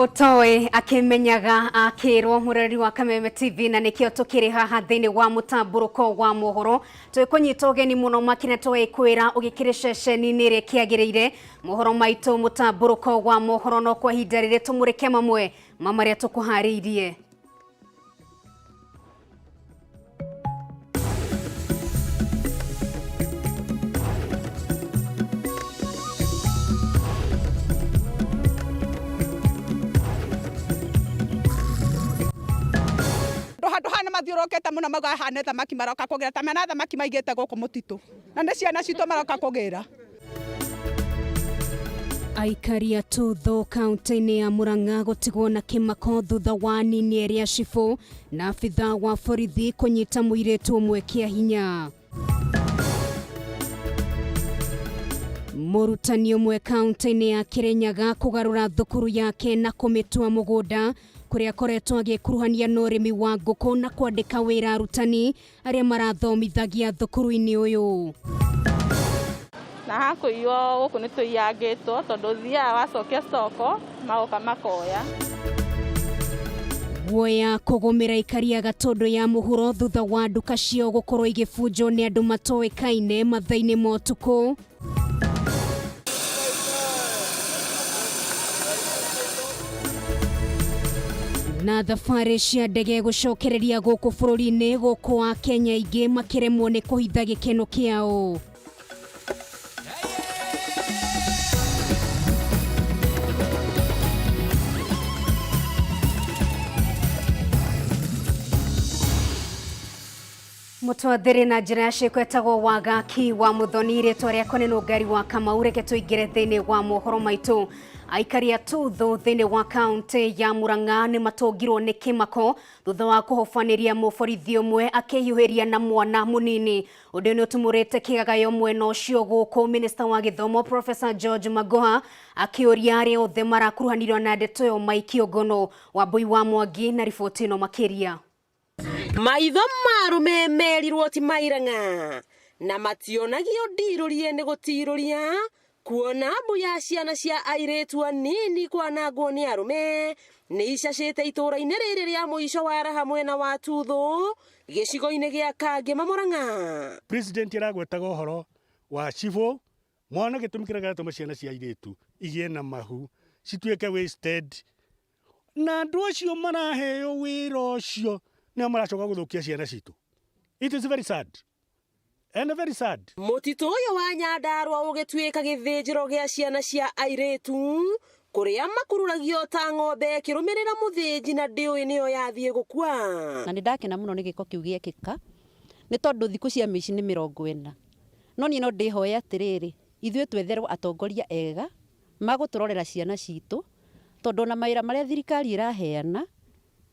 Otoe akimenyaga akirwo mureri wa Kameme TV na nikio tukiri haha thiini wa mutamburuko wa mohoro twikunyita ugeni muno makine twikwira ugikire ceceni-ini iri kiagiriire mohoro maitu mutamburuko wa mohoro no kwa ihinda riri tumurike mamwe mamaria tukuhariirie. Hana mathiurokete muno mauga hane thamaki maroka kugira ta mena thamaki maigite guku mutitu na ni ciana citu maroka kugira. Aikari a Tutho kaunti-ini ya Murang'a gutigwo na kimako thutha wa nini eri a cibũ na abitha wa borithi kunyita muiritu umwe kia hinya. Murutani umwe kaunti-ini ya Kirinyaga kugarura thukuru yake na kumitua mugunda kuria akoretwo agikuruhania na urimi wa nguku na kwandika wira arutani aria marathomithagia thukuru-ini uyu. Na hakuiyo guku ni tuiyangitwo tondu thia wacokia stoko magoka makoya. Guoya kugumira ikari a Gatundu ya muhuro thutha wa nduka cio gukorwo igibunjwo ni andu matoikaine mathaini ma utuku. Na thabari cia ndege gucokereria guku bururi-ini guku wa Kenya ingi makiremwo ni kuhitha gikeno kiao. Mutwathiri na njira ya cikwetagwo Wagaki wa Muthoni ritwa riakwa ni Nungari wa Kamau. Reke tuingire thiini wa mohoro maitu. Aikari a Tutho thiini wa kaunti ya Murang'a ni matongirwo ni kimako thutha wa kuhofaniria muborithi umwe akiyuhiria na mwana munini. Undu ni utumurite kigagayo mwena ucio guku Minister wa Githomo Professor George Magoha akiuria aria othe marakuruhanirwo na ndeto yo maikio ngono. Wambui wa Mwangi na riboti ino makiria. Maitho marume merirwo ti mairang'a na mationagio ndirurie ni gutiruria kuona mbuya ciana cia airetu anini kwanangwo ni arume ni icacite itura-ini riri ria muico wa raha mwena wa Tutho gicigo-ini gia Kangema Murang'a. President iragwetaga uhoro wa cibũ mwana gitumi kira gatuma ciana cia airetu igie na mahu cituike wasted na andu acio maraheo wira ucio ni maracoka guthukia ciana citu. It is very sad. And very sad. Mutito uyu wa Nyandarua ugituika githinjiro gia ciana cia airetu kuria makururagio ta ng'ombe kirumirira muthinji na ndiu niyo yathie gukua. Na ndakena muno ni giko kiu giekika ni tondu thiku cia mici ni 40 no ni no ndihoya atiriri ithue twetherwo atongoria ega maguturorera ciana citu tondu na mawira maria thirikari iraheana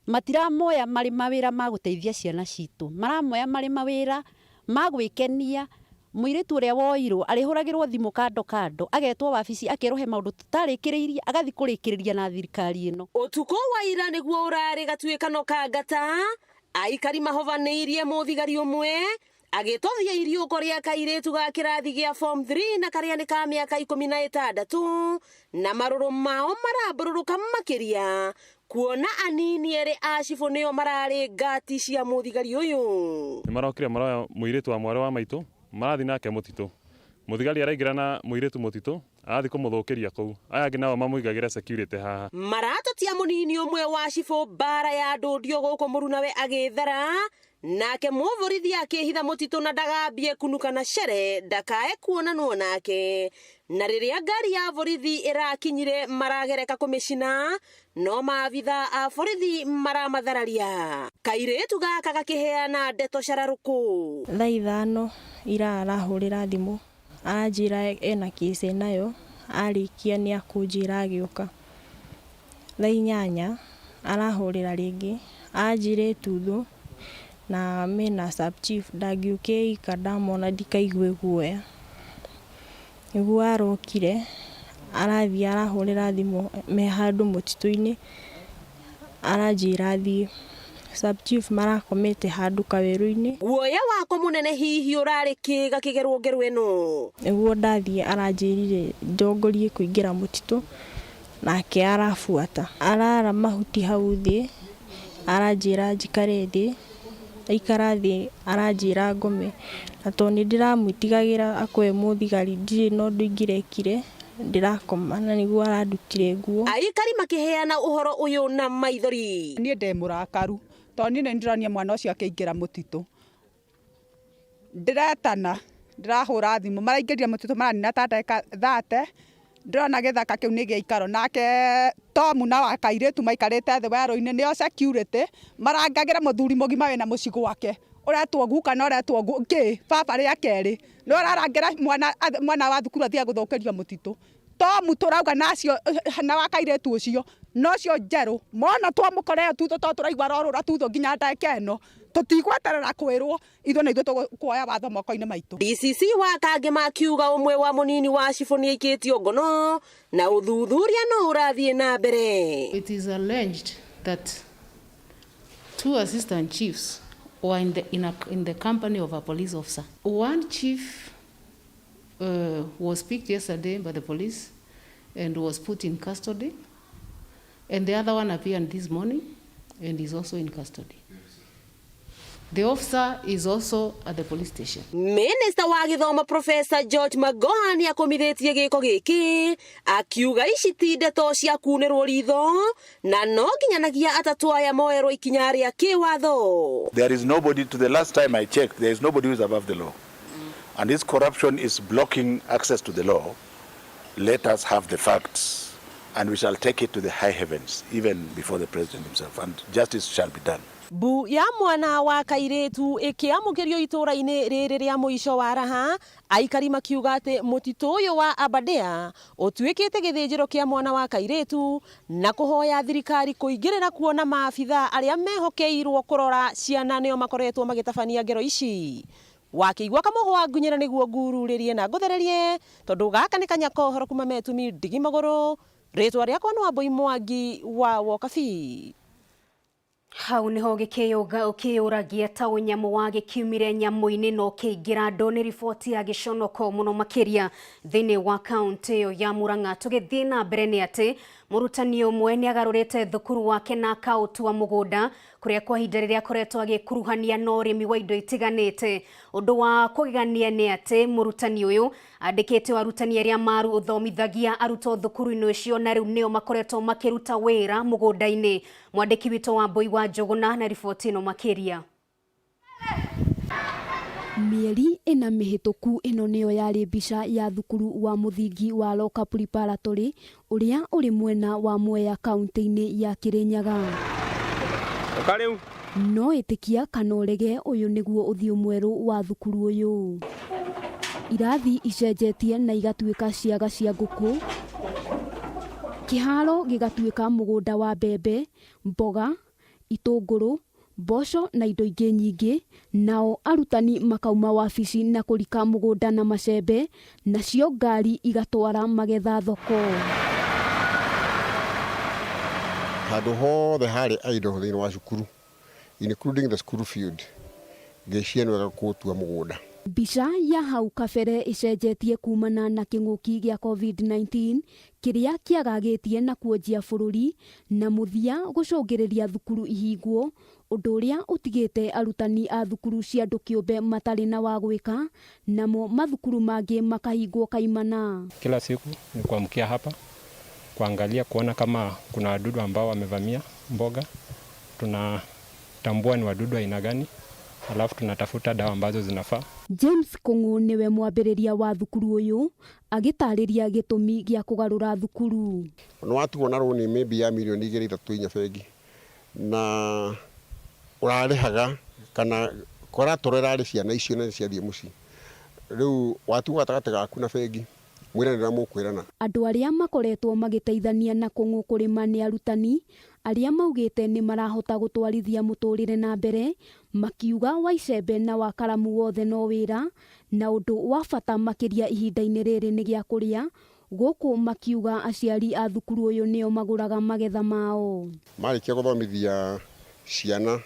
matiramoya mari mawira maguteithia ciana citu maramoya mari mawira magwikenia. Muiritu uria woirwo arihuragirwo thimu kando agetwo wabici akirohe maundu tutarikiriirie agathi kurikiriria na thirikari ino. Utuko wa ira niguo urari gatuikano ka ngata aikari mahovaniirie muthigari umwe agitothia iriuko ria kairetu ga kirathi gia form 3 na karia ni ka miaka 16 na maruru mao marabururuka makiria kuona anini ere acibu nio marari ngati cia muthigari uyu. Ni marokire maroya muiritu wa mware wa maitu marathi nake mutitu muthigari araingira na muiritu mutitu arathi kumuthukiria kuu aya angi nao mamuigagira security haha. Maratotia munini umwe wa cibu bara ya ndundio guku murunawe agithara nake muvorithi akihitha mutitu na ndagambie kunuka na cere ndakae kuonanwo nake. Na riria ngari ya borithi irakinyire maragereka kumicina no maabitha a borithi maramathararia. Kairetu gaka gakiheana ndeto cararuku. Thaa 5 ira arahurira thimu anjira ena kise nayo arikia ni akunjira agiuka. Thaa 8 arahurira ringi anjire Tutho na mena sub chief ndagiuke ikadamona ndikaigue guoya. Niguo arokire arathi arahurira thimu me handu mutitu-ini aranjira thie sub chief marakomete handu kaweru-ini. Guoya wako munene hihi urari kiga kigerwo ngeru ino. Niguo ndathie aranjirire ndongorie kuingira mutitu nake arabuata arara mahuti hau thĩ aranjĩra njikare thĩ aikara thĩ aranjĩra ngome na to nĩ ndĩramwĩtigagĩra akwe mũthigari ndirĩ na ũndũ ingĩrekire ndirakoma na nĩguo arandutire nguo. Aikari makiheana uhoro uyu na maithori. Niĩ ndĩ mũrakaru to niĩ nĩ ndĩronia mwana ũcio akĩingĩra mũtitũ. Ndiretana ndirahũra thimũ maraingĩrire mũtitũ maranina ta ndagĩka 30 ndĩrona gĩthaka kĩu nĩ gĩikaro nake Tomu na wakairĩtu maikarĩte thĩ werũ-inĩ nĩo security marangagĩra mũthuri mũgima wĩna mũciĩ gwake ũretwo guka na ũretwo kĩ baba rĩa kerĩ nĩ ũrarangĩra mwana wa thukuru athiĩ gũthũkĩrio mũtitũ. Tomu tũrauga nacio na wakairĩtu ũcio nocio njerũ mona twamũkoreo tutho to tũraigua rorũra tutho nginya ndagĩka ĩno tutigweterera kwĩrwo ithuĩ nĩ ithuĩ tũkuoya watho moko-inĩ maitũ. DCC wa Kangema akiuga umwe wa munini wa cibũ nĩ aikĩtio ngono na uthuthuria no ũrathiĩ na mbere. It is alleged that 2 assistant chiefs were in the company of a police officer. One chief was picked yesterday by the police and was put in custody, and the other one appeared this morning and is also in custody. The officer is also at the police station. Minister wa gĩthomo Professor George Magoha nĩ akomithitie gĩko gĩkĩ akiuga ici ti ndeto cia kunĩrwo ritho na no nginyanagia atatũ aya moerwo ikinya rĩa kĩwatho. There is nobody, to the last time I checked, there is nobody who is above the law. And this corruption is blocking access to the law. Let us have the facts and we shall take it to the high heavens even before the president himself and justice shall be done. Bu ya mwana wa kairĩtu ĩkĩamũkĩrio itũra-inĩ rĩrĩ rĩa mũico wa raha aikari makiuga atĩ mũtitũ ũyũ wa Aberdare ũtuĩkĩte gĩthĩnjĩro kĩa mwana wa kairĩtu na kũhoya thirikari kũingĩrĩra kuona maabitha arĩa mehokeirwo kũrora ciana nĩo makoretwo magĩtabania ngero ici. Wakĩigua kamũhwa ngunyĩra nĩguo ngururĩrie na ngũthererie tondũ gaka nĩ Kanyako Kameme TV ndigi magũrũ rĩtwa rĩakwa nĩ Wambui Mwangi wa Wokabi. Hau niho gĩkĩyũga ũkĩyũragia ta ũnyamũ wa gĩkiumire nyamũ-inĩ no kĩingĩra ndo nĩ riboti ya gĩconoko mũno makĩria thĩinĩ wa kaunti ĩyo ya Murang'a. Tũgĩthiĩ na mbere nĩ atĩ mũrutani ũmwe nĩ agarũrĩte thukuru wake na akaũtua mũgũnda kũrĩa kwa ihinda rĩrĩa akoretwo agĩkuruhania na ũrĩmi wa indo itiganĩte. Ũndũ wa kũgegania nĩ atĩ mũrutani ũyũ andĩkĩte arutani arĩa maru ũthomithagia arutwo thukuru-inĩ ũcio na rĩu nĩo makoretwo makĩruta wĩra mũgũnda-inĩ. Mwandĩki witũ Wambui wa Njũgũna na riboti ĩno makĩria. Mieri ĩna mĩhĩtũku ĩno nĩyo yarĩ mbica ya thukuru wa mũthingi wa Loka Preparatory ũrĩa ũrĩ mwena wa Mwea kaunti-inĩ ya Kĩrĩnyaga. No ĩtĩkia kana ũrege ũyũ nĩguo ũthiũ mwerũ wa thukuru ũyũ. Irathi icenjetie na igatuĩka ciaga cia ngũkũ. Kĩharo gĩgatuĩka mũgũnda wa mbembe, mboga, itũngũrũ, mboco na indo ingĩ nyingĩ. Nao arutani makauma wabici na kũrika mũgũnda na macembe, nacio ngari igatwara magetha thoko. Handũ hothe harĩ aido thĩinĩ wa cukuru, including the school field, ngĩciria nĩ wega gũtua mũgũnda. Mbica ya hau kabere icenjetie kumana na kĩng'ũki gĩa COVID-19 kĩrĩa kĩagagĩtie na kuonjia bũrũri na mũthia gũcũngĩrĩria thukuru ihingwo, ũndũ ũrĩa ũtigĩte arutani a thukuru cia andũ kĩũmbe matarĩ na wa gwĩka, namo mathukuru mangĩ makahingwo kaimana. Kila siku ni kuamkia hapa kuangalia kuona kama kuna wadudu ambao wamevamia mboga. Tunatambua ni wadudu aina gani, alafu tunatafuta dawa ambazo zinafaa. James Kung'u niwe mwambĩrĩria wa thukuru ũyũ agĩtarĩria gĩtũmi gĩa kũgarũra thukuru. Nĩ watuona rũni maybe ya milioni 2-3 bengi na ũrarĩhaga kana kũratorera arĩ ciana icio na ciathiĩ mũciĩ. Rĩu watuga gatagatĩ gaku na bengi mwĩranĩra mũkwĩrana. Andũ arĩa makoretwo magĩteithania na Kung'u kũrĩma nĩ arutani arĩa maugĩte nĩ marahota gũtwarithia mũtũrĩre na mbere, makiuga wa icembe na wa karamu wothe no wĩra, na ũndũ wa bata makĩria ihinda-inĩ rĩrĩ nĩ gĩa kũrĩa, gũkũ makiuga aciari a thukuru ũyũ nĩo magũraga magetha mao. Marĩkia gũthomithia ciana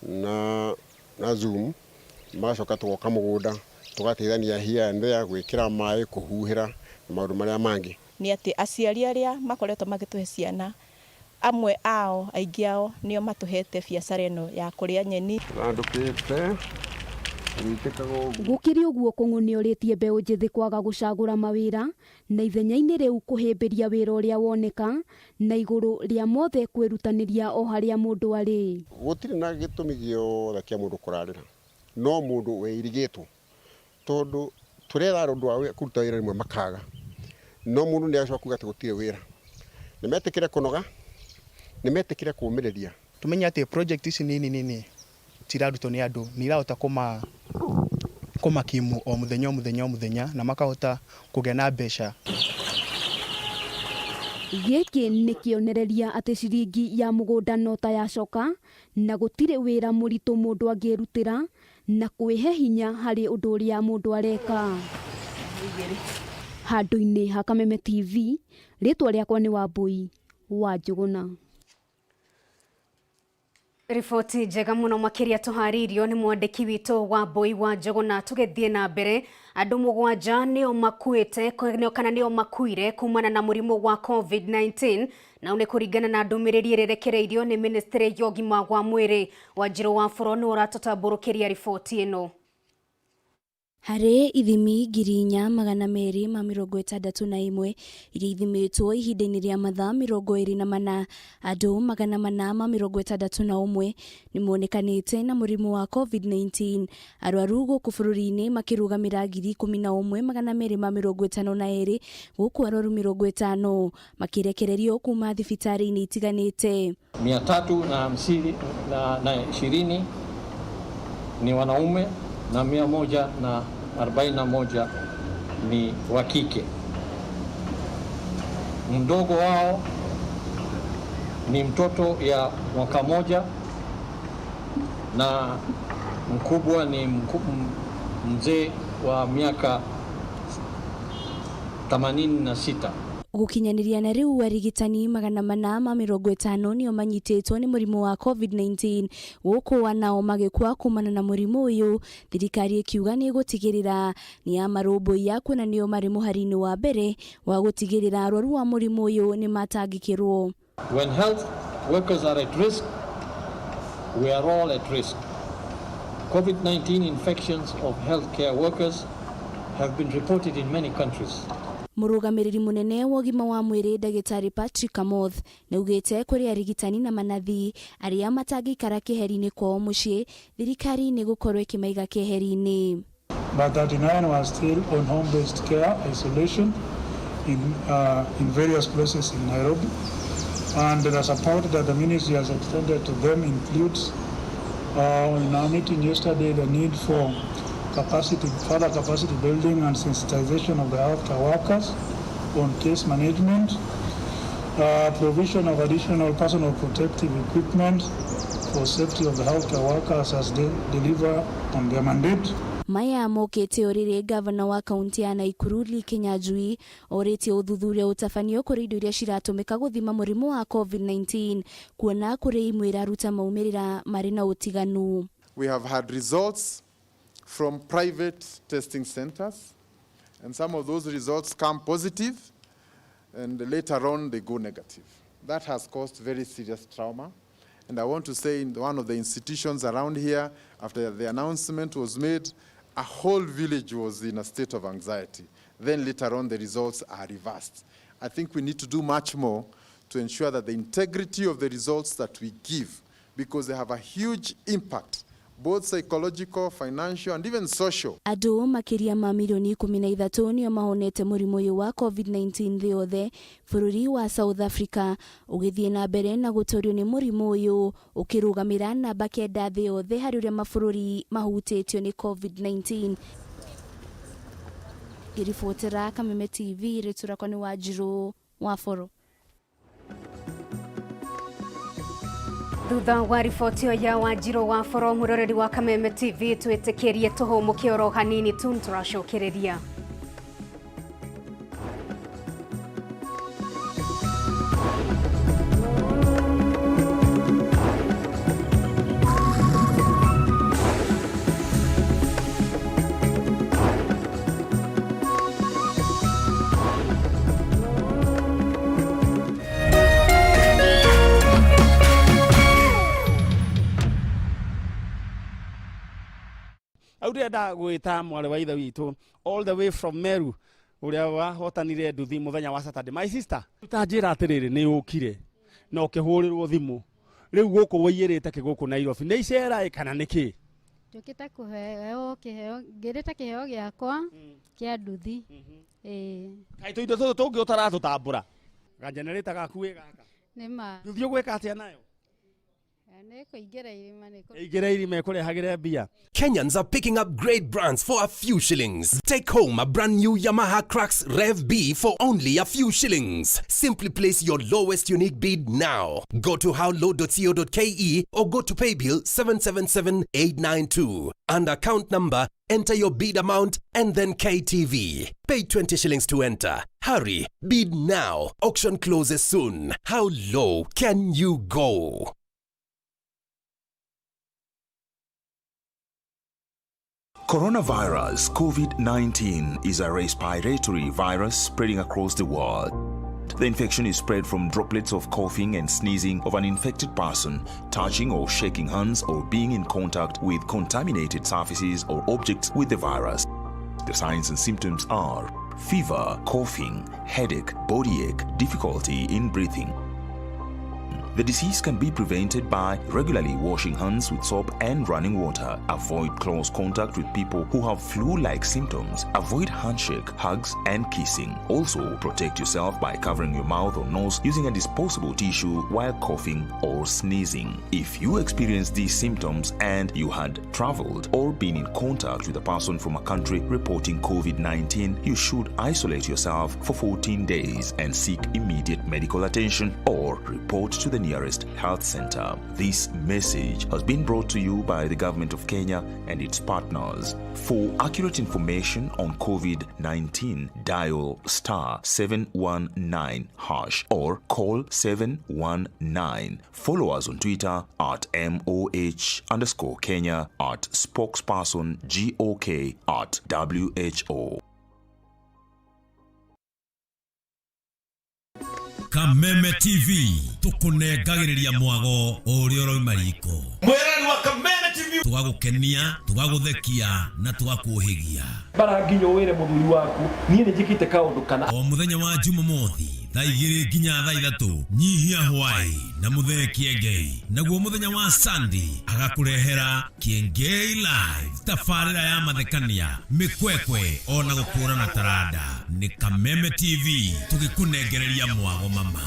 na Zoom, magacoka tugoka mũgũnda, tugateithania here and there gwĩkĩra maĩ, kũhuhĩra na maũndũ marĩa mangĩ. nĩ atĩ aciari arĩa makoretwo magĩtũhe ciana amwe ao aingĩ ao nĩo matũhete biacara ĩno ya kũrĩa nyeni. Gũkĩrĩ ũguo Kũng'ũ nĩorĩtie mbeũ njĩthĩ kwaga gũcagũra mawĩra na ithenya-inĩ rĩu kũhĩmbĩria wĩra ũrĩa woneka na igũrũ rĩa mothe kwĩrutanĩria o harĩa mũndũ arĩ. Gũtirĩ na gĩtũmi gĩothe kĩa mũndũ kũrarĩra, no mũndũ weirigĩtwo, tondũ tũrera andũ a kũruta wĩra rĩmwe makaga, no mũndũ nĩagacoka kuuga atĩ gũtirĩ wĩra. Nĩmetĩkĩre kũnoga, nĩmetĩkĩre kũũmĩrĩria. Tumenye atĩ project ici nini cirarutwo nĩ andũ nĩ irahota kũmakimu o mũthenya na makahota kũgĩa na mbeca. Gĩkĩ nĩ kĩonereria atĩ ciringi ya mũgũnda no ta yacoka na gũtirĩ wĩra mũritũ mũndũ angĩrutĩra na kwĩhe hinya harĩ ũndũ ũrĩa mũndũ areka. Handũ-inĩ ha Kameme TV, rĩtwa rĩakwa nĩ Wambui wa Njũgũna. Riboti njega mũno makĩria tũharĩirio nĩ mwandĩki witũ Wambui wa Njũgũna. Tũgĩthiĩ na mbere, andũ 7 nĩo makuĩte kana nĩo makuire kumana na mũrimũ wa COVID-19 na nĩ kũringana na ndũmĩrĩri ĩrerekereirio nĩ Ministry ya Ũgima wa Mwĩrĩ. Wanjirũ wa bũrũri ũratũtambũrũkĩria riboti ĩno. Harĩ ithimi 4,261 iria ithimĩtwo ihinda-inĩ rĩa mathaa 24, andũ 461 nĩmonekanĩte na mũrimũ wa COVID-19. Arwaru gũkũ bũrũri-inĩ makĩrũgamĩra 11,252 gũkũ arwaru 50 makĩrekererio kuma thibitarĩ-inĩ itiganĩte. 320 ni wanaume na 141 ni wa kike. Mdogo wao ni mtoto ya mwaka moja na mkubwa ni mzee wa miaka 86. Gũkinyanĩria na rĩu arigitani 450 nĩo manyitĩtwo nĩ mũrimũ wa COVID-19 gũkũ nao magĩkua kumana na mũrimũ ũyũ. Thirikari ĩkiuga nĩ gũtigĩrĩra nĩ ya marũmbũiya kuona nĩo marĩ mũhari-inĩ wa mbere wa gũtigĩrĩra arwaru wa mũrimũ ũyũ nĩ matangĩkĩrwo. When health workers are at risk, we are all at risk. COVID-19 infections of healthcare workers have been reported in many countries. Mũrũgamĩrĩri mũnene wa ũgima wa mwĩrĩ Ndagĩtarĩ Patrick Kamoth nĩaugĩte kũrĩ arigitani na manathi arĩa matangĩikara keheri-inĩ kwao mũciĩ, thirikari nĩ gũkorwo ĩkĩmaiga keheri-inĩ. But 39 were still on home-based care isolation in various places in Nairobi, and the support that the ministry has extended to them includes in our meeting yesterday the need for further capacity building and sensitization of the healthcare workers on case management, provision of additional personal protective equipment for safety of the healthcare workers as they deliver on their mandate. Maya mokĩte orĩrĩ gavana wa kaunti ya Naikuru Kinyanjui orĩtie ũthuthuria ũtabanio kũrĩ indo iria ciratũmĩka gũthima mũrimũ wa COVID-19 kuona kũrĩ imwe iraruta maumĩrĩra marĩ na ũtiganu. We have had results from private testing centers, and some of those results come positive and later on they go negative. That has caused very serious trauma, and I want to say in one of the institutions around here, after the announcement was made, a whole village was in a state of anxiety. Then later on the results are reversed. I think we need to do much more to ensure that the integrity of the results that we give, because they have a huge impact, both psychological, financial, and even social. Andũ makĩria ma milioni 13 nĩo mahonete mũrimũ ũyũ wa COVID-19 thĩ yothe. Bũrũri wa South Africa ũgĩthiĩ na mbere na gũtorio nĩ mũrimũ ũyũ, ũkĩrũgamĩra namba 9 thĩ yothe harĩ ũrĩa mabũrũri mahutĩtio nĩ COVID-19. Iribotera Kameme TV, rĩtwa rĩakwa nĩ Wanjirũ wa bũrũri. Thutha wa riboti ya Wanjirũ wa bũrũri, mũroreri wa Kameme TV, twĩtĩkĩrie tũhũmũke oro hanini tu tũracokereria. au ndenda gwita mwale wa ithe witu all the way from Meru uria wahotanire nduthi muthenya wa Saturday. My sister utanjira atiriri ni ukire na ukihurirwo thimu riu guku waiyirite kiguku Nairobi ni icera kana niki? Njukite kuheo kiheo ngirite kiheo giakwa kia nduthi kai tu indo tungi utaratutambura ga generator gaku wi gaka nima nduthi ugwika atia nayo? Kenyans are picking up great brands for a few shillings. Take home a brand new Yamaha Crux Rev B for only a few shillings. Simply place your lowest unique bid now. Go to howlow.co.ke or go to paybill 777892. And account number, enter your bid amount and then KTV. Pay 20 shillings to enter. Hurry, bid now. Auction closes soon. How low can you go? Coronavirus COVID-19 is a respiratory virus spreading across the world. The infection is spread from droplets of coughing and sneezing of an infected person, touching or shaking hands or being in contact with contaminated surfaces or objects with the virus. The signs and symptoms are fever, coughing, headache, body ache, difficulty in breathing. The disease can be prevented by regularly washing hands with soap and running water. Avoid close contact with people who have flu-like symptoms. Avoid handshake, hugs, and kissing. Also, protect yourself by covering your mouth or nose using a disposable tissue while coughing or sneezing. If you experience these symptoms and you had traveled or been in contact with a person from a country reporting COVID-19, you should isolate yourself for 14 days and seek immediate medical attention or report to the nearest health center. This message has been brought to you by the Government of Kenya and its partners. For accurate information on COVID-19, dial *719# or call 719. Follow us on Twitter at @MOH_Kenya, at spokesperson GOK, at WHO. Kameme TV tukunengagiriria mwago uria uroima riko mwerani wa Kameme TV tugagukenia tugaguthekia na tugakuhigia baranginyo wire muthuri waku nie ni njikite kaundu kana o muthenya wa Jumamothi thaa 2 nginya thaa 3 nyihia hwai na muthee Kiengei naguo muthenya wa Sunday agakurehera Kiengei live tafarira ya mathekania mikwekwe ona gukurana tarada ni Kameme TV tugikunengereria mwago mama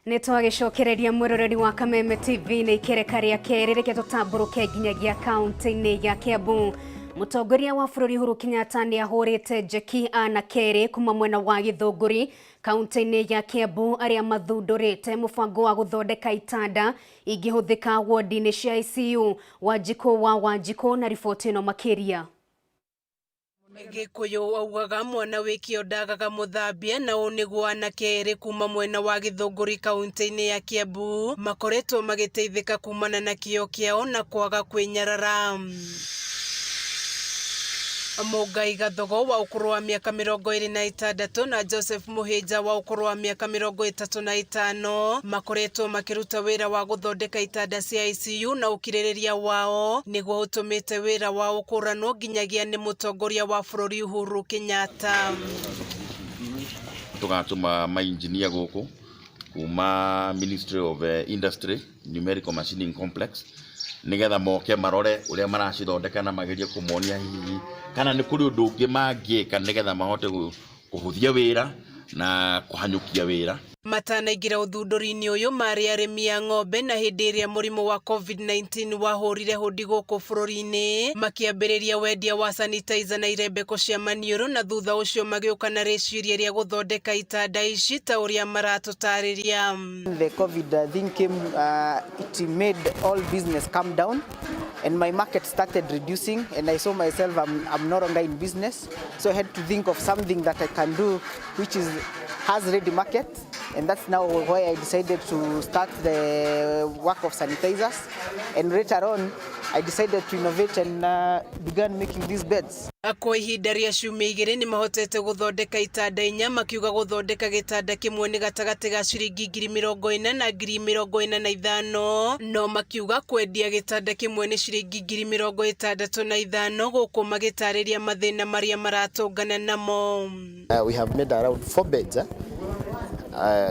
Nitwagicokereria mwiroreri wa Kameme TV ni ikereka ria keri reke tutamburuke nginyagia kaunti-ini ya Kiambu. Mutongoria wa bururi Uhuru Kenyatta ni ahurite jeki ana keri kuma mwena wa Githunguri kaunti-ini ya Kiambu aria mathundurite mubango wa guthondeka itanda ingihuthika wodi-ini cia ICU. Wanjiko na riboti ino makiria. Gikuyu augaga mwana wikio ndagaga muthambia na uniguo anake eri kuma mwena wa Githunguri kaunti-ini ya Kiambu makoretwo magiteithika kumana na kio kiao na kwaga kwinyarara. Mugai Gathogo wa ukuru wa miaka 26 na Joseph Muhija wa ukuru wa miaka 35 makoretwo makiruta wira wa guthondeka itanda cia ICU na ukiririria wao niguo utumite wira wa ukuranwo nginyagia ni mutongoria wa bururi Uhuru Kenyatta. Tugatuma ma engineer guku kuma Ministry of Industry Numerical Machining Complex nigetha moke marore uria maracithondeka na magerie kumonia hihi kana ni kuri undu ungi mangiika nigetha mahote kuhuthia wira na kuhanyukia wira. Matanaingira uthunduri-ini uyu mari arimi a ng'ombe na hindi iria murimu wa COVID-19 wahurire hudi guku bururi-ini makiambiriria wendia wa sanitizer na irembeko cia maniuru na thutha ucio magiuka na riciria ria guthondeka itanda ici ta uria maratutariria. The COVID thing came, it made all business come down and my market started reducing and I saw myself I'm no longer in business, so I had to think of something that I can do which has ready market. And that's now why I decided to start the work of sanitizers. And later on, I decided to innovate and began making these beds. Kwa ihinda rĩa ciumia igĩrĩ nĩ mahotete gũthondeka itanda inya, makiuga gũthondeka gĩtanda kĩmwe nĩ gatagatĩ ga ciringi 40,000 na 45,000, no makiuga kwendia gĩtanda kĩmwe nĩ ciringi 65,000 gũkũ magĩtarĩria mathĩna marĩa maratũngana namo. We have made around 4 beds.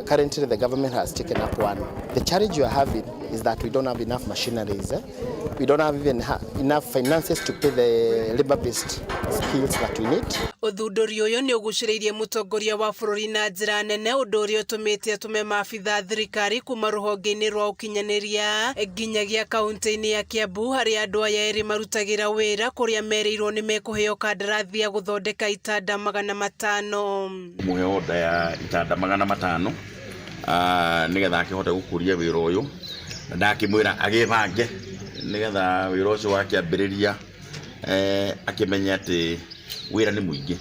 Currently the government has taken up one. The challenge you are having is that we don't have enough machineries. We don't have even enough finances to pay the labor-based skills that we need. Ũthundũri ũyũ nĩ ũgucĩrĩirie mũtongoria wa bũrũri na njĩra nene, ũndũ ũrĩa ũtũmĩte atũme maabitha thirikari kuma rũhonge-inĩ rwa ũkinyanĩria nginyagia kaunti-inĩ ya Kiambu, harĩa andũ aya erĩ marutagĩra wĩra, kũrĩa merĩirwo nĩ mekũheo kandarathi ya gũthondeka itanda 500. Mũheo oda ya itanda 500 nĩgetha akĩhote gũkũria wĩra ũyũ, na ndakĩmwĩra agĩbange nĩgetha wĩra ũcio wakĩambĩrĩria akĩmenya atĩ wĩra nĩ mũingĩ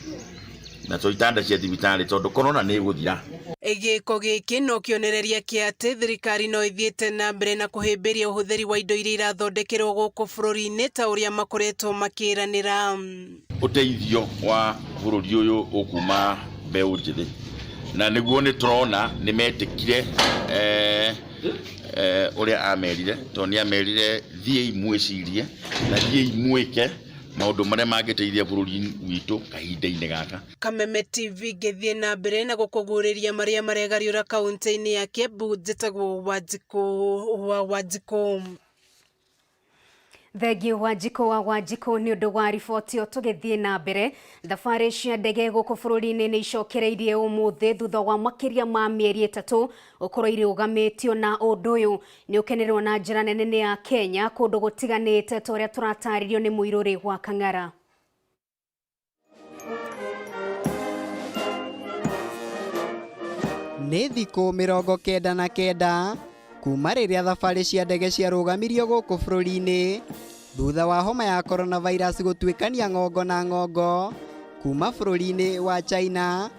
na to itanda cia thibitarĩ tondũ korona nĩ ĩgũthira. Gĩko gĩkĩ no kĩonereria kĩa atĩ thirikari no ĩthiĩte na mbere na kũhĩmbĩria ũhũthĩri wa indo iria irathondekerwo gũkũ bũrũri-inĩ ta ũrĩa makoretwo makĩranĩra. Ũteithio wa bũrũri ũyũ ũkuma mbeũ njĩthĩ, na nĩguo nĩ tũrona nĩ metĩkire ũrĩa amerire, tondũ nĩ amerire thiĩ mwĩcirie na thiĩ mwĩke maũndũ marĩa mangĩteithia bũrũri witũ kahinda-inĩ gaka. Kameme TV ngĩthiĩ na mbere na gũkũguũrĩria marĩa maregariũra kaunti-inĩ ya Kiambu, njĩtagwo Wanjikũ. Thengio Wanjikũ wa Wanjikũ nĩ ũndũ wa riboti ĩyo. Tũgĩthiĩ na mbere, thabarĩ cia ndege gũkũ bũrũri-inĩ nĩ icokereirie ũmũthĩ thutha wa makĩria ma mĩeri 3 ũkorwo irũgamĩtio, na ũndũ ũyũ nĩ ũkenererwo na njĩra nene nĩ ya Kenya kũndũ gũtiganĩte ta ũrĩa tũratarĩrio nĩ Mũirũrĩ wa Kang'ara. Nĩ thikũ 99 kuma rĩrĩa thabarĩ cia ndege ciarũgamirio gũkũ bũrũri-inĩ thutha wa homa ya coronavirus gũtuĩkania ng'ongo na ng'ongo kuma bũrũri-inĩ wa China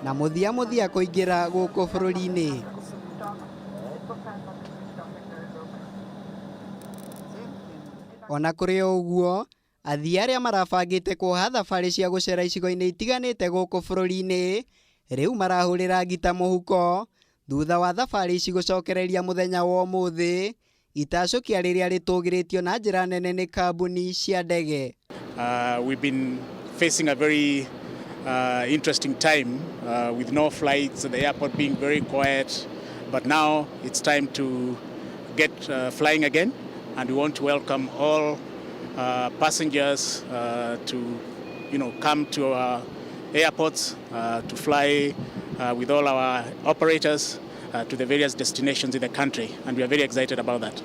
na mũthia kũingĩra gũkũ bũrũri-inĩ. Ona kũrĩ ũguo, athii arĩa marabangĩte kuoha thabarĩ cia gũcera icigo-inĩ itiganĩte gũkũ bũrũri-inĩ rĩu marahũrĩra ngita mũhuko thutha wa thabarĩ ici gũcokereria mũthenya wa ũmũthĩ, itacũkia rĩrĩa rĩtũgĩrĩtio na njĩra nene nĩ kambuni cia ndege. We've been facing a very interesting time with no flights, the airport being very quiet, but now it's time to get flying again, and we want to welcome all passengers to come to our airports to fly with all our operators to the various destinations in the country, and we are very excited about that.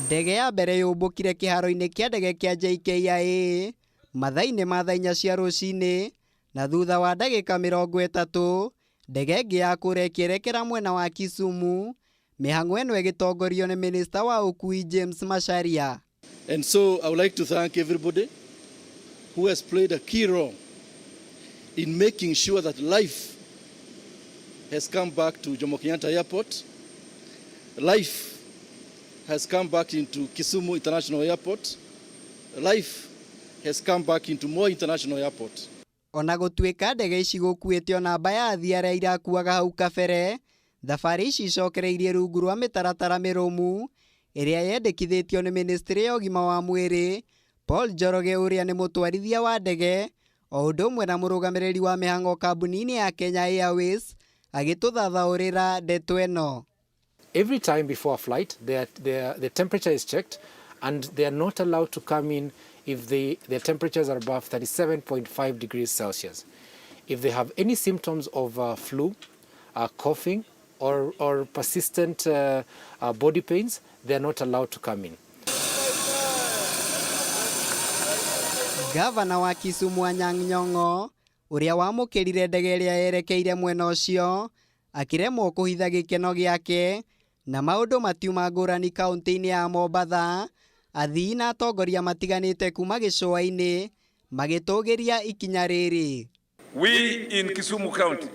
Ndege ya mbere yũmbũkire kĩharo-inĩ kĩa ndege kĩa JKIA mathaa-inĩ ma thaa 4 cia rũcinĩ, na thutha wa ndagĩka 30 ndege ĩngĩ ya kũra ĩkĩerekera mwena wa Kisumu, mĩhang'o ĩno ĩgĩtongorio nĩ Minister wa ũkui James Macharia. And so I would like to thank everybody who has played a key role in making sure that life has come back to Jomo Kenyatta Airport. Life has come back into Kisumu International Airport. Life has come back into Moi International Airport. Ona gũtuĩka ndege ici gũkuĩte namba ya athii arĩa irakuaga hau kabere, thabarĩ ici icokereirie rungu rwa mĩtaratara mĩrũmu ĩrĩa yendekithĩtio nĩ Ministry ya ũgima wa mwĩrĩ, Paul Njoroge ũrĩa nĩ mũtwarithia wa ndege, o ũndũ ũmwe na mũrũgamĩrĩri wa mĩhang'o kambuni-inĩ ya Kenya Airways agĩtũthathaũrĩra ndeto ĩno. Every time before a flight, the temperature is checked, and they are not allowed to come in if their temperatures are above 37.5 degrees Celsius. If they have any symptoms of flu, coughing, or persistent body pains, they are not allowed to come in. Gavana wa Kisumu Anyang' Nyong'o ũrĩa wamũkĩrire ndege ĩrĩa yerekeire mwena ũcio akĩremwo kũhitha gĩkeno gĩake, na maũndũ matiuma ngũrani kaunti-inĩ ya Mombatha, athii na atongoria matiganĩte kuma gĩcũa-inĩ magĩtũgĩria ikinya rĩrĩ. We in Kisumu County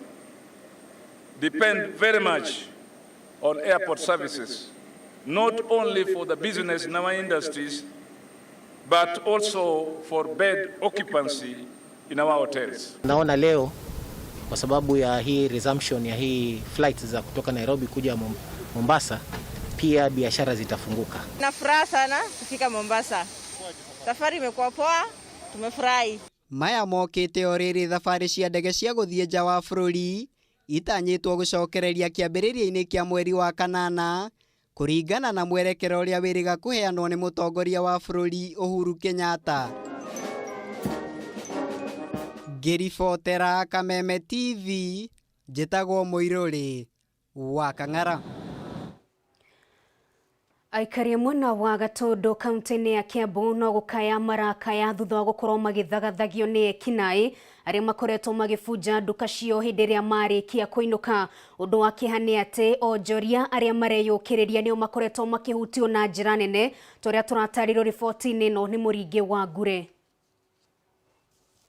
depend very much on airport services not only for the business in our industries, but also for bed occupancy in our hotels. Naona leo kwa sababu ya hii resumption ya hii flights za kutoka Nairobi kuja Mombasa, pia biashara zitafunguka. Na furaha sana kufika Mombasa. Safari imekuwa poa, tumefurahi. Maya mokite oriri thabarĩ cia ndege cia gũthiĩ nja wa bũrũri itanyĩtwo gũcokereria kĩambĩrĩria-inĩ kĩa mweri wa kanana kũringana na mwerekero ũrĩa wĩrĩga kũheanwo nĩ mũtongoria wa bũrũri Uhuru Kenyatta. Ngĩribotera Kameme TV, njĩtagwo Mũirũrĩ wa Kang'ara. Aikari mwena wa Gatundu kaunti-inĩ ya Kiambu no gũkaya marakaya thutha wa gũkorwo magĩthagathagio nĩ ekinaĩ arĩa makoretwo magĩbunja nduka cio hĩndĩ ĩrĩa marĩkia kũinũka. Ũndũ wa kĩeha nĩ atĩ onjoria arĩa mareyũkĩrĩria nĩo makoretwo makĩhutio na njĩra nene, tũrĩa tũratarĩrwo riboti-inĩ ĩno nĩ Mũringi wa Ngure.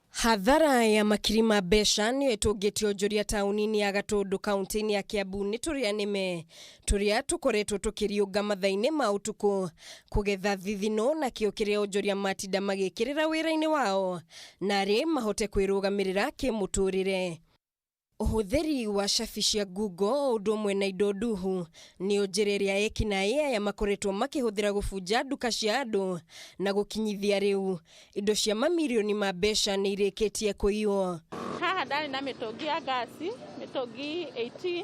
Hathara ya makiri ma mbeca nĩ ĩtũngĩtio onjoria taũni-inĩ ya Gatundu kaunti-inĩ ya Kiambu nĩ tũrĩa nĩme tũrĩa tũkoretwo tũkĩriũnga mathaa-inĩ ma ũtukũ kũgetha thithino na kĩo kĩrĩa onjoria matinda magĩkĩrĩra wĩra-inĩ wao na arĩ mahote kwĩrũgamĩrĩra kĩmũtũrĩre. Ũhũthĩri wa cabi cia ngungo ũndũ ũmwe na indo nduhu nĩ njĩra ĩrĩa ekinaĩ aya makoretwo makĩhũthĩra gũbunja nduka cia andũ na gũkinyithia rĩu indo cia mamirioni ma mbeca nĩ irĩkĩtie kũiywo. Haha ndarĩ na mĩtũngi ya gasi, mĩtũngi 18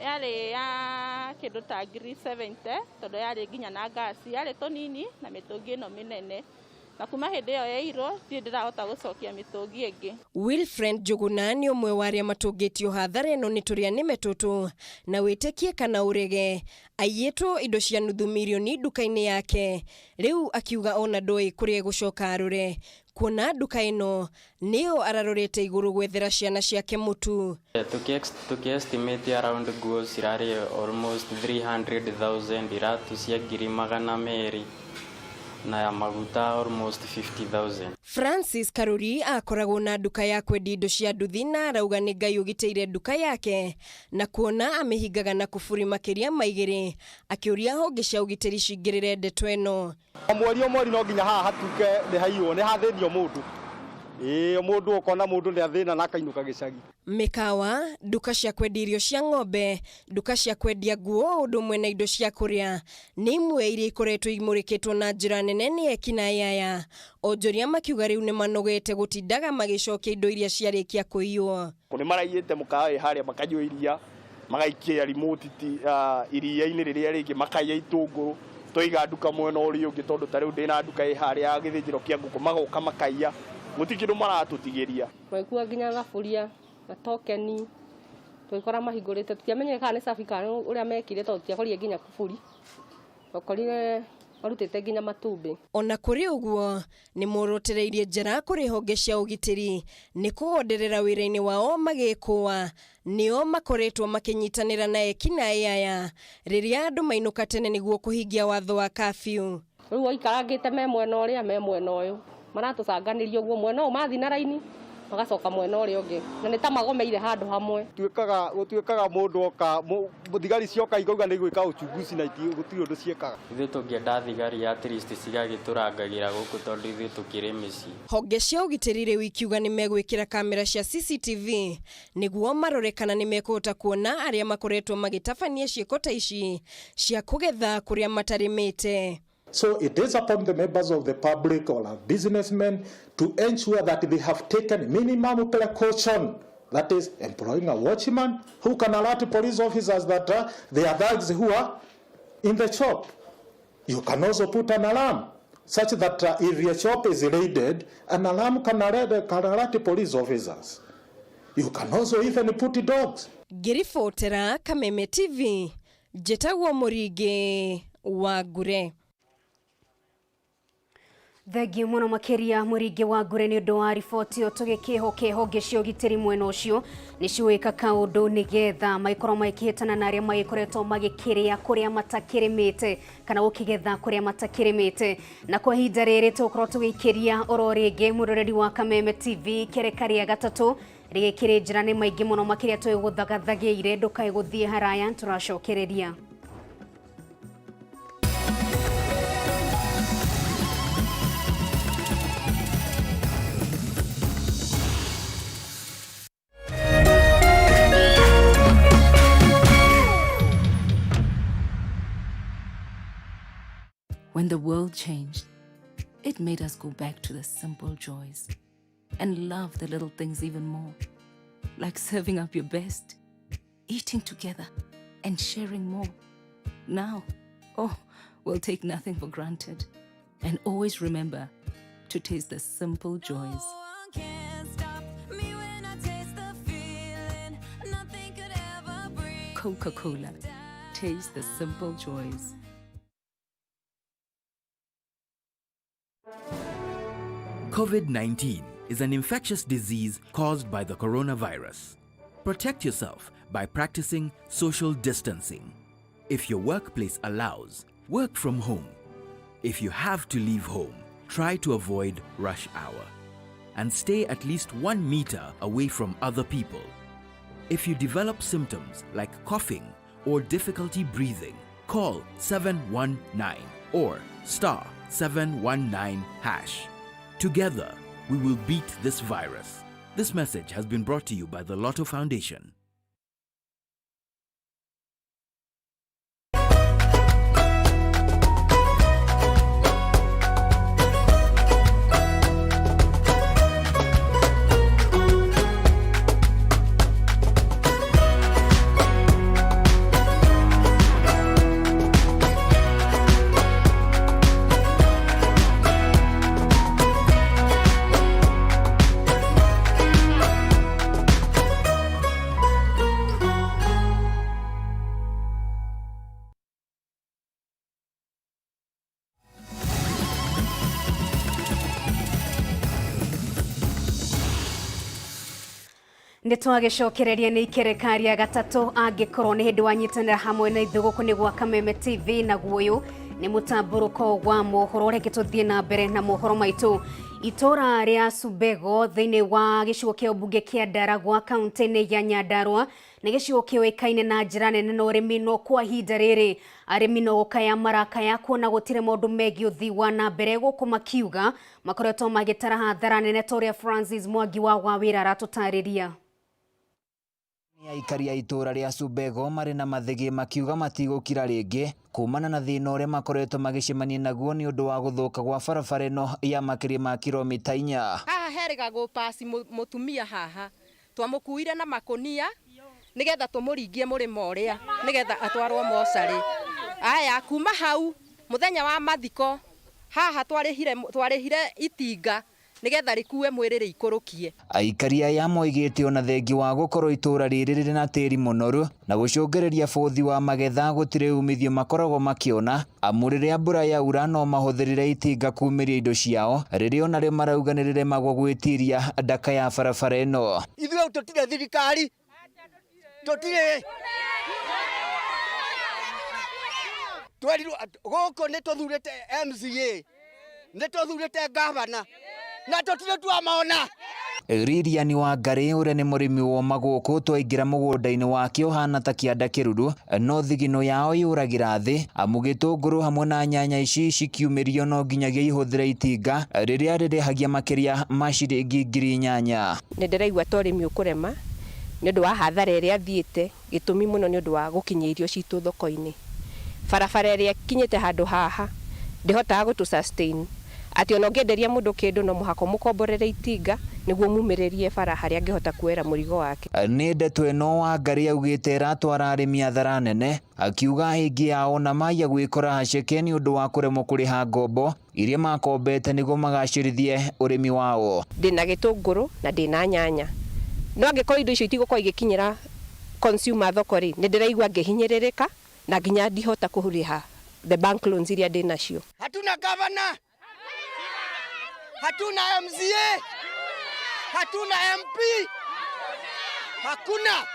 yarĩ ya kĩndũ ta ngiri 70 tondũ yarĩ nginya na gasi, yarĩ tũnini na mĩtũngi ĩno mĩnene. Na kuma hĩndĩ ĩyo yairwo ndirĩ ndĩrahota gũcokia mĩtũngi ĩngĩ. Wilfred Njuguna nĩ ũmwe wa arĩa matũngĩtio hathara ĩno nĩ tũrĩa nĩme tũtũ na wĩtĩkie kana ũrege aiyĩtwo indo cia nuthu mirioni nduka-inĩ yake. Rĩu akiuga ona ndoĩ kũrĩa egũcoka arore kuona nduka ĩno nĩyo ararorete igũrũ gwethera ciana ciake mũtu. Tuki-estimate around nguo cirarĩ almost 300,000, iratu cia ngiri 200 na ya maguta almost 50,000. Francis Karuri akoragwo na nduka ya kwendia indo cia nduthi na arauga nĩ Ngai ũgitĩire nduka yake na kuona amĩhingaga na kuburi makĩria maigĩrĩ, akĩũria honge cia ũgitĩri cingĩrĩre ndeto ĩno. Mweri no nginya haha hatuke nĩ haiywo nĩ hathĩnio mũndũ. Mũndũ ũkona mũndũ nĩ athĩna na akainũka gĩcagi. Mĩkawa, nduka cia kwendia irio cia ng'ombe, nduka cia kwendia nguo ũndũ ũmwe na indo cia kũrĩa nĩ imwe iria ikoretwo imũrĩkĩtwo na njĩra nene nĩ ekinaĩ aya. Onjoria makiuga rĩu nĩ manogete gũtindaga magĩcokia indo iria ciarĩkia kũiywo. Nĩ maraiyĩte mũkawa harĩa makanyua iria, magaikia remote iria-inĩ rĩrĩa rĩngĩ makaiya itũngũrũ, tũiga nduka mwena ũrĩa ũngĩ tondũ ta rĩu ndĩna nduka harĩa ya gĩthĩnjĩro kĩa ngũkũ magoka makaiya. Mũtikĩndũ maratũtigĩria. Twaikua nginya thaburia na tokeni twikora mahingũrĩte tutiamenye kana nĩ cabi kana ũrĩa mekire tondũ tutiakorire nginya kuburi. Twakorire marutĩte nginya matumbĩ. Ona kũrĩ ũguo nĩ mũrotereirie njĩra kũrĩ honge cia ũgitĩri nĩ kũgonderera wĩra-inĩ wao magĩkũa nĩo makoretwo makĩnyitanĩra na ekinaĩ aya rĩrĩa andũ mainũka tene nĩguo kũhingia watho wa curfew. Rĩu aikarangĩte me mwena ũrĩa me mwena ũyũ maratũcanganĩria ũguo mwena ũyũ mathi na raini magacoka mwena ũrĩa ũngĩ na nĩ ta magomeire handũ hamwe. Gũtuĩkaga mũndũ oka thigari cioka igauga nĩ gwĩka uchunguzi na gũtirĩ ũndũ ciekaga. Ithuĩ tũngĩenda thigari at least cigagĩtũrangagĩra gũkũ tondũ ithuĩ tũkĩrĩ mĩciĩ. Honge cia ũgitĩri rĩu ikiuga nĩ megwĩkĩra kamera cia CCTV nĩguo marore kana nĩ mekũhota kuona arĩa makoretwo magĩtabania ciĩko ta ici cia kũgetha kũrĩa matarĩmĩte. So it is upon the members of the public or businessmen to ensure that they have taken minimum precaution, that is employing a watchman who can alert police officers that there are thugs who are in the shop. You can also put an alarm such that if your shop is raided, an alarm can alert police officers. You can also even put dogs. Ngĩribotera Kameme TV, njĩtagwo Mũringi wa Ngure. Thengiũ mũno makĩria Mũringi wa Ngure nĩ ũndũ wa riboti ĩyo tũgĩkĩhoke honge cia ũgitĩri mwena ũcio nĩ ciũĩka kaũndũ nĩgetha maikorwo makĩhĩtana na arĩa magĩkoretwo magĩkĩrĩa kũrĩa matakĩrĩmĩte kana gũkĩgetha kũrĩa matakĩrĩmĩte. Na kwa ihinda rĩrĩ tũgũkorwo tũgĩikĩria oro rĩngĩ mũroreri wa Kameme TV kereka rĩa gatatũ rigikire njira ni maingi muno makiria twi guthagathagiire ndukai guthie haraya turacokereria. When the world changed, it made us go back to the simple joys and love the little things even more, like serving up your best, eating together, and sharing more. Now, we'll take nothing for granted and always remember to taste the simple joys. Coca-Cola, taste the simple joys. COVID-19 is an infectious disease caused by the coronavirus. Protect yourself by practicing social distancing. If your workplace allows, work from home. If you have to leave home, try to avoid rush hour and stay at least 1 meter away from other people. If you develop symptoms like coughing or difficulty breathing, call 719 or *719#. Together, we will beat this virus. This message has been brought to you by the Lotto Foundation. Nitwagicokereria ni ikerekari ya gatatu angikorwo ni hindi wanyitanira hamwe na ithuguku ni gwa Kameme TV na guoyu ni mutamburuko wa mohoro reke tuthie na mbere na mohoro maitu. Itora ria Subego thiini wa gicigo kia bunge kia Ndaragwa kaunti-ini ya Nyandarua ni gicigo kioikaine na njira nene na urimi no kwa ihinda riri. Arimi no gukaya marakaya kuona gutire maundu megi uthii wa na mbere guku makiuga makoretwo magitara hathara nene toria Francis Mwangi wa wira aratutariria. Aikari a itura ria Subego mari na mathigi makiuga matigukira ringi kumana na thina uria makoretwo magicemania naguo ni undu wa guthuka gwa barabara ino ya makiri ma kilomita 4. Haha herega go pasi mutumia haha twamukuire na makonia nigetha tumuringie murimo uria nigetha atwarwo mosari. Aya kuma hau muthenya wa mathiko haha twarihire itinga nigetha rikuwe mwirire ikurukie. Aikari aya moigite ona thengi wa gukorwo itura riri riri na tiri munoru na gucungereria bothi wa magetha gutire umithio makoragwo makiona amu riria mbura yaura no mahuthirire itinga kumiria indo ciao riria ona ri marauganirire magwo gwitiria ndaka ya barabara ino. Ithuĩ tutire thirikari tutire twerirwo guku ni tuthurite MCA ni tuthurite gavana na tutire tuamaona. Ririani wa Ngari uria ni murimi wa maguku twaingira mugunda-ini wake uhana ta kianda kiruru no thigino yao yuragira thi amu gitunguru hamwe na nyanya ici cikiumirio no nginyagia ihuthire itinga riria ririhagia makiria ma ciringi 8,000. Ni ndiraigua torimi ukurema ni undu wa hathara iria thiite gitumi muno ni undu wa gukinyia irio citu thoko-ini. Barabara iria kinyite handu haha ndihotaga gutu sustain ati ono ngenderia mundu kindu no muhako mukomborere itinga niguo mumiririe bara haria angihota kuera murigo wake. Ni ndeto ino wa Ngari augite ratwara arimi athara nene akiuga hingi yao na maya gwikora haceke ni undu wa kuremwo kuriha ngombo iria makombete niguo magacirithie urimi wao. Ndina gitunguru na ndina nyanya no angikorwo indo icio itigukwa igikinyira consumer thoko ri ni ndiraigua ngihinyiririka na nginya ndihota kuhuriha the bank loans iria ndina cio. Hatuna governor, hatuna MCA, hatuna MP, hakuna.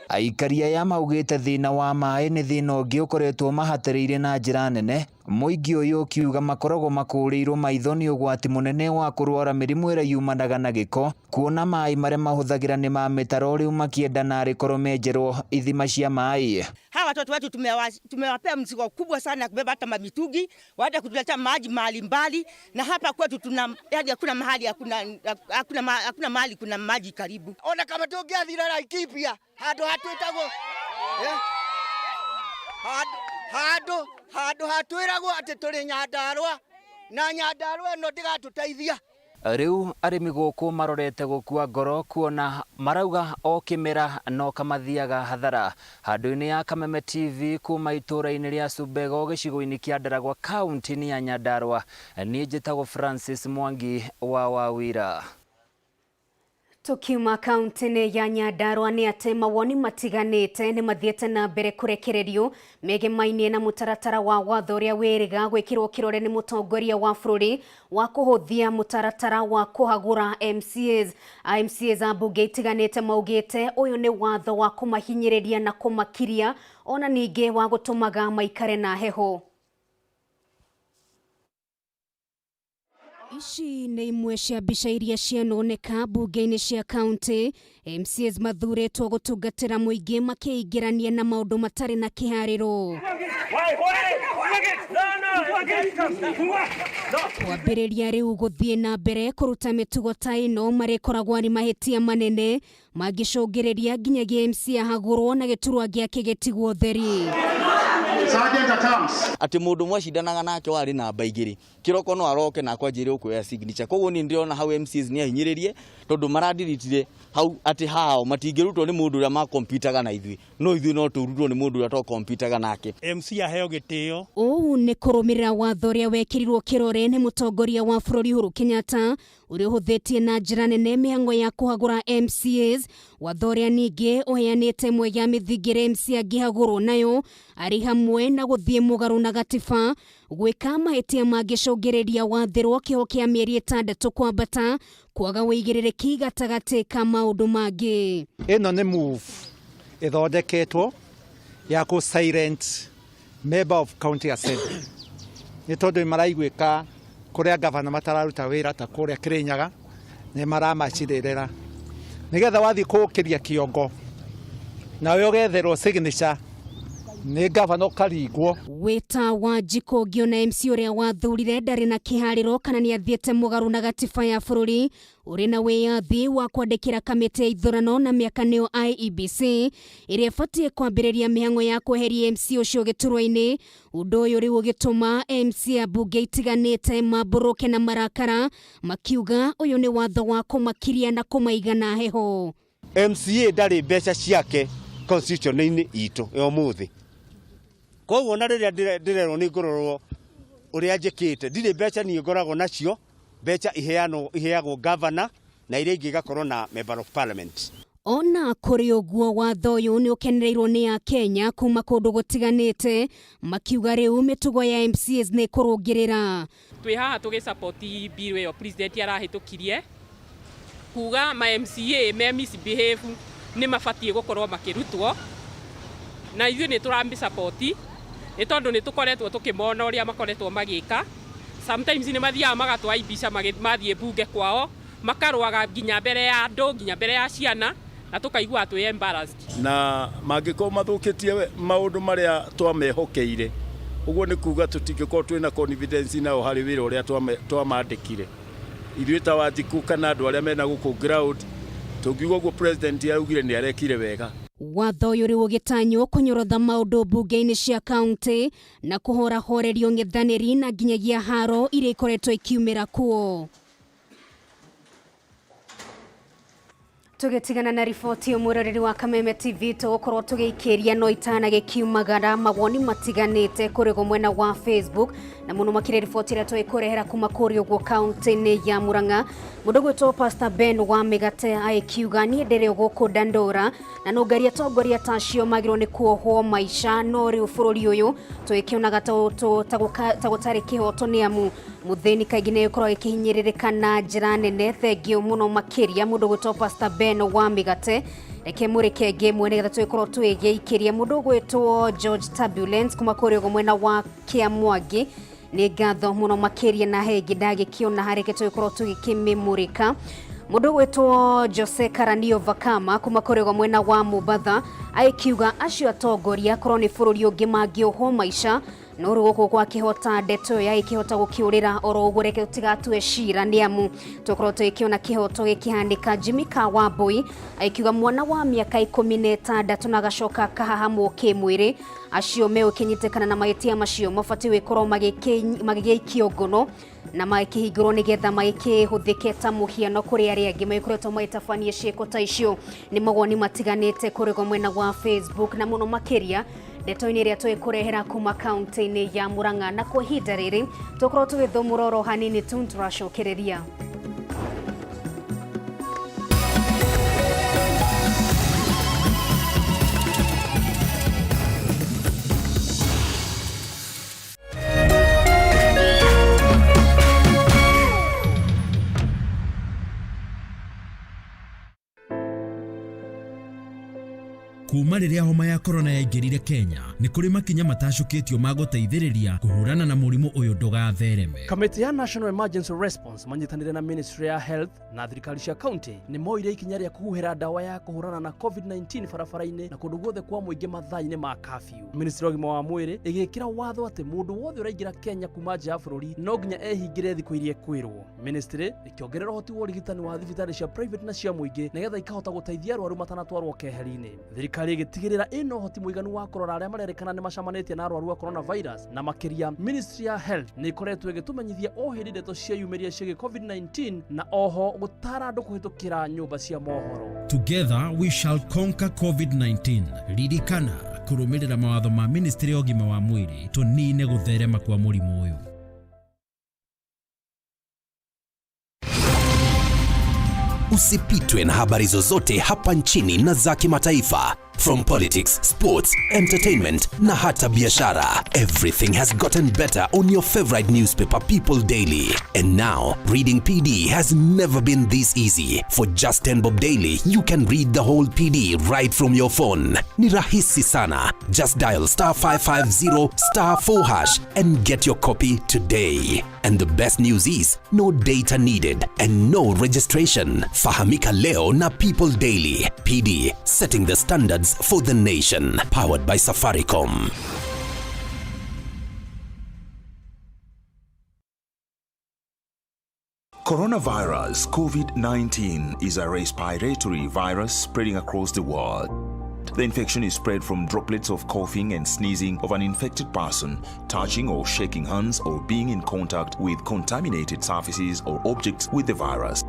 Aikari aya maugite thina wa mai ni thina ungi ukoretwo mahatiriire na njira nene Muingi uyu ukiuga makoragwo makũrĩirwo maitho nĩ ũgwati mũnene wa kũrwara mĩrimũ ĩrĩa yumanaga na gĩko, kuona maĩ marĩa mahũthagĩra nĩ ma mĩtaro, rĩu makienda narĩ korwo menjerwo ithima cia maĩ. Hawa watoto wetu tumewapea mzigo kubwa sana ya kubeba hata mamitungi, waende kutuletea maji mahali mbali, na hapa kwetu hadi hakuna mahali hakuna mahali kuna maji karibu. Ona kama tungiathira Laikipia handu hatwitagwo handu hatwiragwo ati turi Nyandarua na Nyandarua ino ndigatuteithia. Riu arimi guku marorete gukua ngoro kuona marauga o kimera no kamathiaga hathara. Handu-ini ya Kameme TV kuma itura-ini ria Subego gicigo-ini kia Ndaragwa kaunti-ini ya Nyandarua, ni njitagwo Francis Mwangi wa Wawira. Tukiuma kaunti-ini ya Nyandarua ni ati mawoni matiganite ni mathiete na mbere kurekererio megemaine na mutaratara wa watho uria wiriga gwikirwo kirore ni mutongoria wa bururi wa kuhuthia mutaratara wa kuhagura MCAs ambunge itiganite maugite uyu ni watho wa kumahinyiriria na kumakiria ona ningi wa gutumaga maikare na heho. Ici nĩ imwe cia mbica iria cianoneka mbunge-inĩ cia kaunti. MCAs mathuretwo gũtungatĩra mũingĩ makĩingĩrania na maũndũ matarĩ na kĩharĩro. Kwambĩrĩria rĩu gũthiĩ na mbere kũruta mĩtugo ta ĩno marĩkoragwo arĩ mahĩtia manene mangĩcũngĩrĩria nginyagia MC ahagũrwo na gĩturwa gĩake gĩtigwo theri. Ati mundu mwacindanaga nake wari namba igiri kiroko no aroke na kwanjire ukuya signature koguo ni ndirona hau MCs ni ahinyiririe tondu maradiritire hau ati hao matingirutwo ni mundu uria makompitaga na ithui no turutwo ni mundu uria to kompitaga nake. MC aheo gitio ũũ nĩ kũrũmĩrĩra watho ũrĩa wekĩrirwo kĩrore nĩ mũtongoria wa bũrũri Uhuru Kenyatta ũrĩa ũhũthĩtie na njĩra nene mĩhang'o ya kũhagũra MCAs. Watho ũrĩa ningĩ ũheanĩte ĩmwe ya mĩthingĩre MC angĩhagũrwo nayo arĩ hamwe na gũthiĩ mũgarũ na gatiba, gwĩka mahĩtia mangĩcũngĩrĩria wathĩrwo kĩoho kĩa mĩeri 6 kwambata, kwaga wĩigĩrĩrĩki gatagatĩ ka maũndũ mangĩ. Ĩno nĩ move ĩthondeketwo ya ku silent member of county assembly nĩ tondũ maraigwĩka kũrĩa gavana matararuta wĩra ta kũrĩa Kirinyaga nĩ maramacirĩrĩra nigetha wathi kũũkĩria kĩongo nawe ũgetherwo signature nĩ gavana ũkaringwo. Weta wa Njiko ũngĩona MC ũrĩa wathurire ndarĩ na kĩharĩro kana nĩ athiĩte mũgarũ na gatiba ya bũrũri, ũrĩ na wĩyathi wa kwandĩkĩra kamĩtĩ ya ithurano na mĩaka nĩyo IEBC ĩrĩa ĩbatiĩ kwambĩrĩria mĩhang'o ya kweheria MC ũcio gĩturwa-inĩ. Ũndũ ũyũ rĩu ũgĩtũma MC ambunge itiganĩte mambũrũke na marakara makiuga ũyũ nĩ watho wa kũmakiria na kũmaiga na heho. MCA ndarĩ mbeca ciake constitution-inĩ itũ ũmũthĩ, koguo na rĩrĩa ndĩrerwo nĩ ngororwo ũrĩa njĩkĩte ndirĩ mbeca niĩ ngoragwo nacio, mbeca iheagwo governor na iria ingĩ igakorwo na member of parliament. Ona kũrĩ ũguo watho ũyũ nĩ ũkenereirwo nĩ Akenya kuma kũndũ gũtiganĩte makiuga rĩu mĩtugo ya MCAs nĩ kũrũngĩrĩra. Twĩ haha tũgĩsupport bill ĩyo president arahĩtũkirie kuga ma MCA me misbehave nĩ mabatiĩ gũkorwo makĩrutwo, na ithuĩ nĩ tũramĩsupport nĩ tondũ nĩ tũkoretwo tũkĩmona ũrĩa makoretwo magĩka. Sometimes nĩ mathiaga magatwaibisha mathiĩ bunge kwao makarwaga nginya mbere ya andũ nginya mbere ya ciana na tukaigua twĩ embarrassed. Na mangĩkorwo mathũkĩtie maũndũ marĩa twamehokeire, ũguo nĩ kuga tũtingĩkorwo twĩna confidence nao harĩ wĩra ũrĩa twamandĩkire. Ithuĩ ta Wanjiku kana andũ arĩa mena gũkũ ground tũngiuga ũguo president araugire nĩ arekire wega. Watho ũyũ rĩu ũgĩtanywo kũnyorotha maũndũ mbunge-inĩ cia kaunti na kũhorahorerio ng'ethanĩri na nginyagia haro iria ikoretwo ikiumĩra kuo. Tugetigana na riboti umuroreri wa Kameme TV tugukorwo tugiikĩria no itana gĩkiumagara mawoni matiganĩte kũrĩ mwena wa Facebook na mũno makĩria riboti ĩrĩa twĩkũrehera kuma kũrĩ ũguo kaunti-inĩ ya Murang'a. Mũndũ gwĩtwo Pastor Ben wa Mĩgate akiuga nĩ ndĩrĩ gũkũ Dandora na nũngaria tongoria tacio magĩrwo nĩ kuohwo maica, no rĩu bũrũri ũyũ twĩkĩonaga ta gũtarĩ kĩhoto nĩ amu mũthĩni kaingĩ nĩ ũkorwo ĩkĩhinyĩrĩrĩka na njĩra nene. Thengio mũno makĩria mũndũ gwĩtwo Pastor Ben Ben wa migate reke mureke game nĩ getha twĩkorwo twĩgĩikĩria mũndũ gwĩtwo George Turbulence kuma kũrĩ ũguo mwena wa Kĩamwangi nĩ ngatho mũno makĩria na hengi ndagĩkĩona harĩ ke twĩkorwo tũgĩkĩmĩmũrĩka mũndũ gwĩtwo Jose Karanio Vakama kuma kũrĩ ũguo mwena wa Mombasa aikiuga acio atongoria korwo nĩ bũrũri ũngĩ mangĩohwo maica no rũgũkũ kwa kĩhota ndeto ya ikĩhota gũkĩũrĩra oro ũguo reke tũtigatue cira nĩ amu tũkorwo tũgĩkĩona kĩhoto gĩkĩhandĩka Jimmy Kawambui aikiuga mwana wa mĩaka 16 na gacoka kahahamwo kĩmwĩrĩ acio meũkĩnyitĩkana na mahĩtia macio mabatiĩ gũkorwo magĩgĩikio ngono na makĩhingũrwo nĩgetha makĩhũthĩke ta mũhiano kũrĩ arĩa angĩ magĩkoretwo magĩtabania ciĩko ta icio nĩ mawoni matiganĩte kũrĩ mwena wa Facebook na mũno makĩria ndeto-inĩ ĩrĩa twĩkũrehera kuma kaunti-inĩ ya Murang'a na kwa ihinda rĩrĩ tũkorwo tũgĩthomora oro hanini tu tũracokereria. Kuma rĩrĩa homa ya corona yaingĩrire Kenya nĩ kũrĩ makinya matacũkĩtio ma gũteithĩrĩria kũhũrana na mũrimũ ũyũ ndũgathereme. Kamĩtĩ ya National Emergency Response manyitanĩre na Ministry ya Health na thirikari cia county nĩ moire ikinya rĩa kũhuhĩra ndawa ya kũhũrana na COVID-19 barabara-inĩ na kũndũ guothe kwa mũingĩ mathaa-inĩ ma curfew. Ministry ya ũgima wa mwĩrĩ ĩgĩkĩra watho atĩ mũndũ wothe ũraingĩra Kenya kuma nja ya bũrũri no nginya ehingĩre thikũ iria kwĩrwo. Ministry ĩkĩongerera ũhoti wa ũrigitani wa thibitarĩ cia private na cia mũingĩ nĩgetha ikahota gũteithia arwaru matanatwarwo keheri-inĩ. Thirikari ĩgĩtigĩrĩra ĩno ũhoti mũiganu wa kũrora arĩa marerĩkana nĩ macamanĩtie na arwaru a coronavirus na makĩria Ministry ya Health nĩ ĩkoretwo ĩgĩtũmenyithia o hĩndĩ ndeto cia yumĩria ciĩgiĩ COVID-19 na oho gũtara andũ kũhĩtũkĩra nyũmba cia mohoro. Together we shall conquer COVID-19. Ririkana kũrũmĩrĩra mawatho ma Ministry ya ũgima wa mwĩrĩ tũnine gũtherema kwa mũrimũ ũyũ. Usipitwe na habari zozote hapa nchini na za kimataifa. From politics, sports, entertainment na hata biashara. Everything has gotten better on your favorite newspaper, People Daily. And now, reading PD has never been this easy. For just 10 bob daily, you can read the whole PD right from your phone. Ni rahisi sana. Just dial *550 *4# and get your copy today. And the best news is, no data needed and no registration. Fahamika leo na People Daily. PD, setting the standards for the nation. Powered by Safaricom. Coronavirus COVID-19 is a respiratory virus spreading across the world. The infection is spread from droplets of coughing and sneezing of an infected person, touching or shaking hands or being in contact with contaminated surfaces or objects with the virus.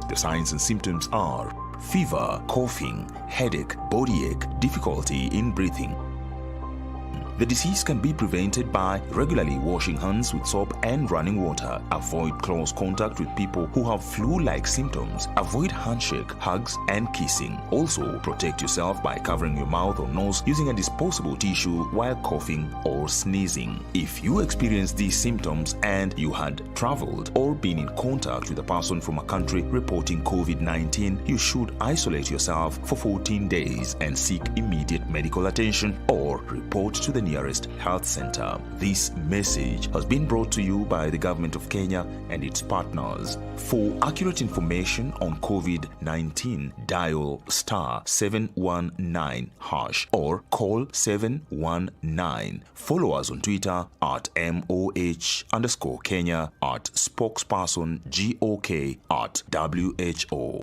The signs and symptoms are fever, coughing, headache, body ache, difficulty in breathing. The disease can be prevented by regularly washing hands with soap and running water. Avoid close contact with people who have flu-like symptoms. Avoid handshake, hugs, and kissing. Also, protect yourself by covering your mouth or nose using a disposable tissue while coughing or sneezing. If you experience these symptoms and you had traveled or been in contact with a person from a country reporting COVID-19, you should isolate yourself for 14 days and seek immediate medical attention or report to the nearest health center. This message has been brought to you by the Government of Kenya and its partners. For accurate information on COVID-19, dial *719# or call 719. Follow us on Twitter at @MOH_Kenya, at spokesperson GOK, at WHO.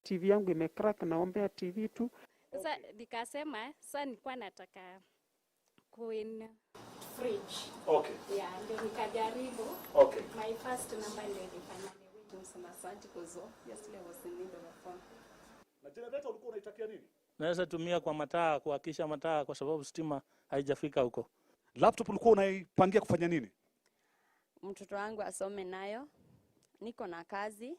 TV yangu imecrack, naombea TV tu. Sasa nikasema sasa nilikuwa nataka coin fridge. Okay. Yeah, ndio nikajaribu. Okay. My first number ndio ilifanya niwe msema asante kuzo. Yesterday was in need of a phone. Na generator ulikuwa unaitakia nini? Naweza tumia kwa mataa, kuhakisha mataa kwa sababu stima haijafika huko. Laptop ulikuwa unaipangia kufanya nini? Mtoto wangu asome nayo. Niko na kazi.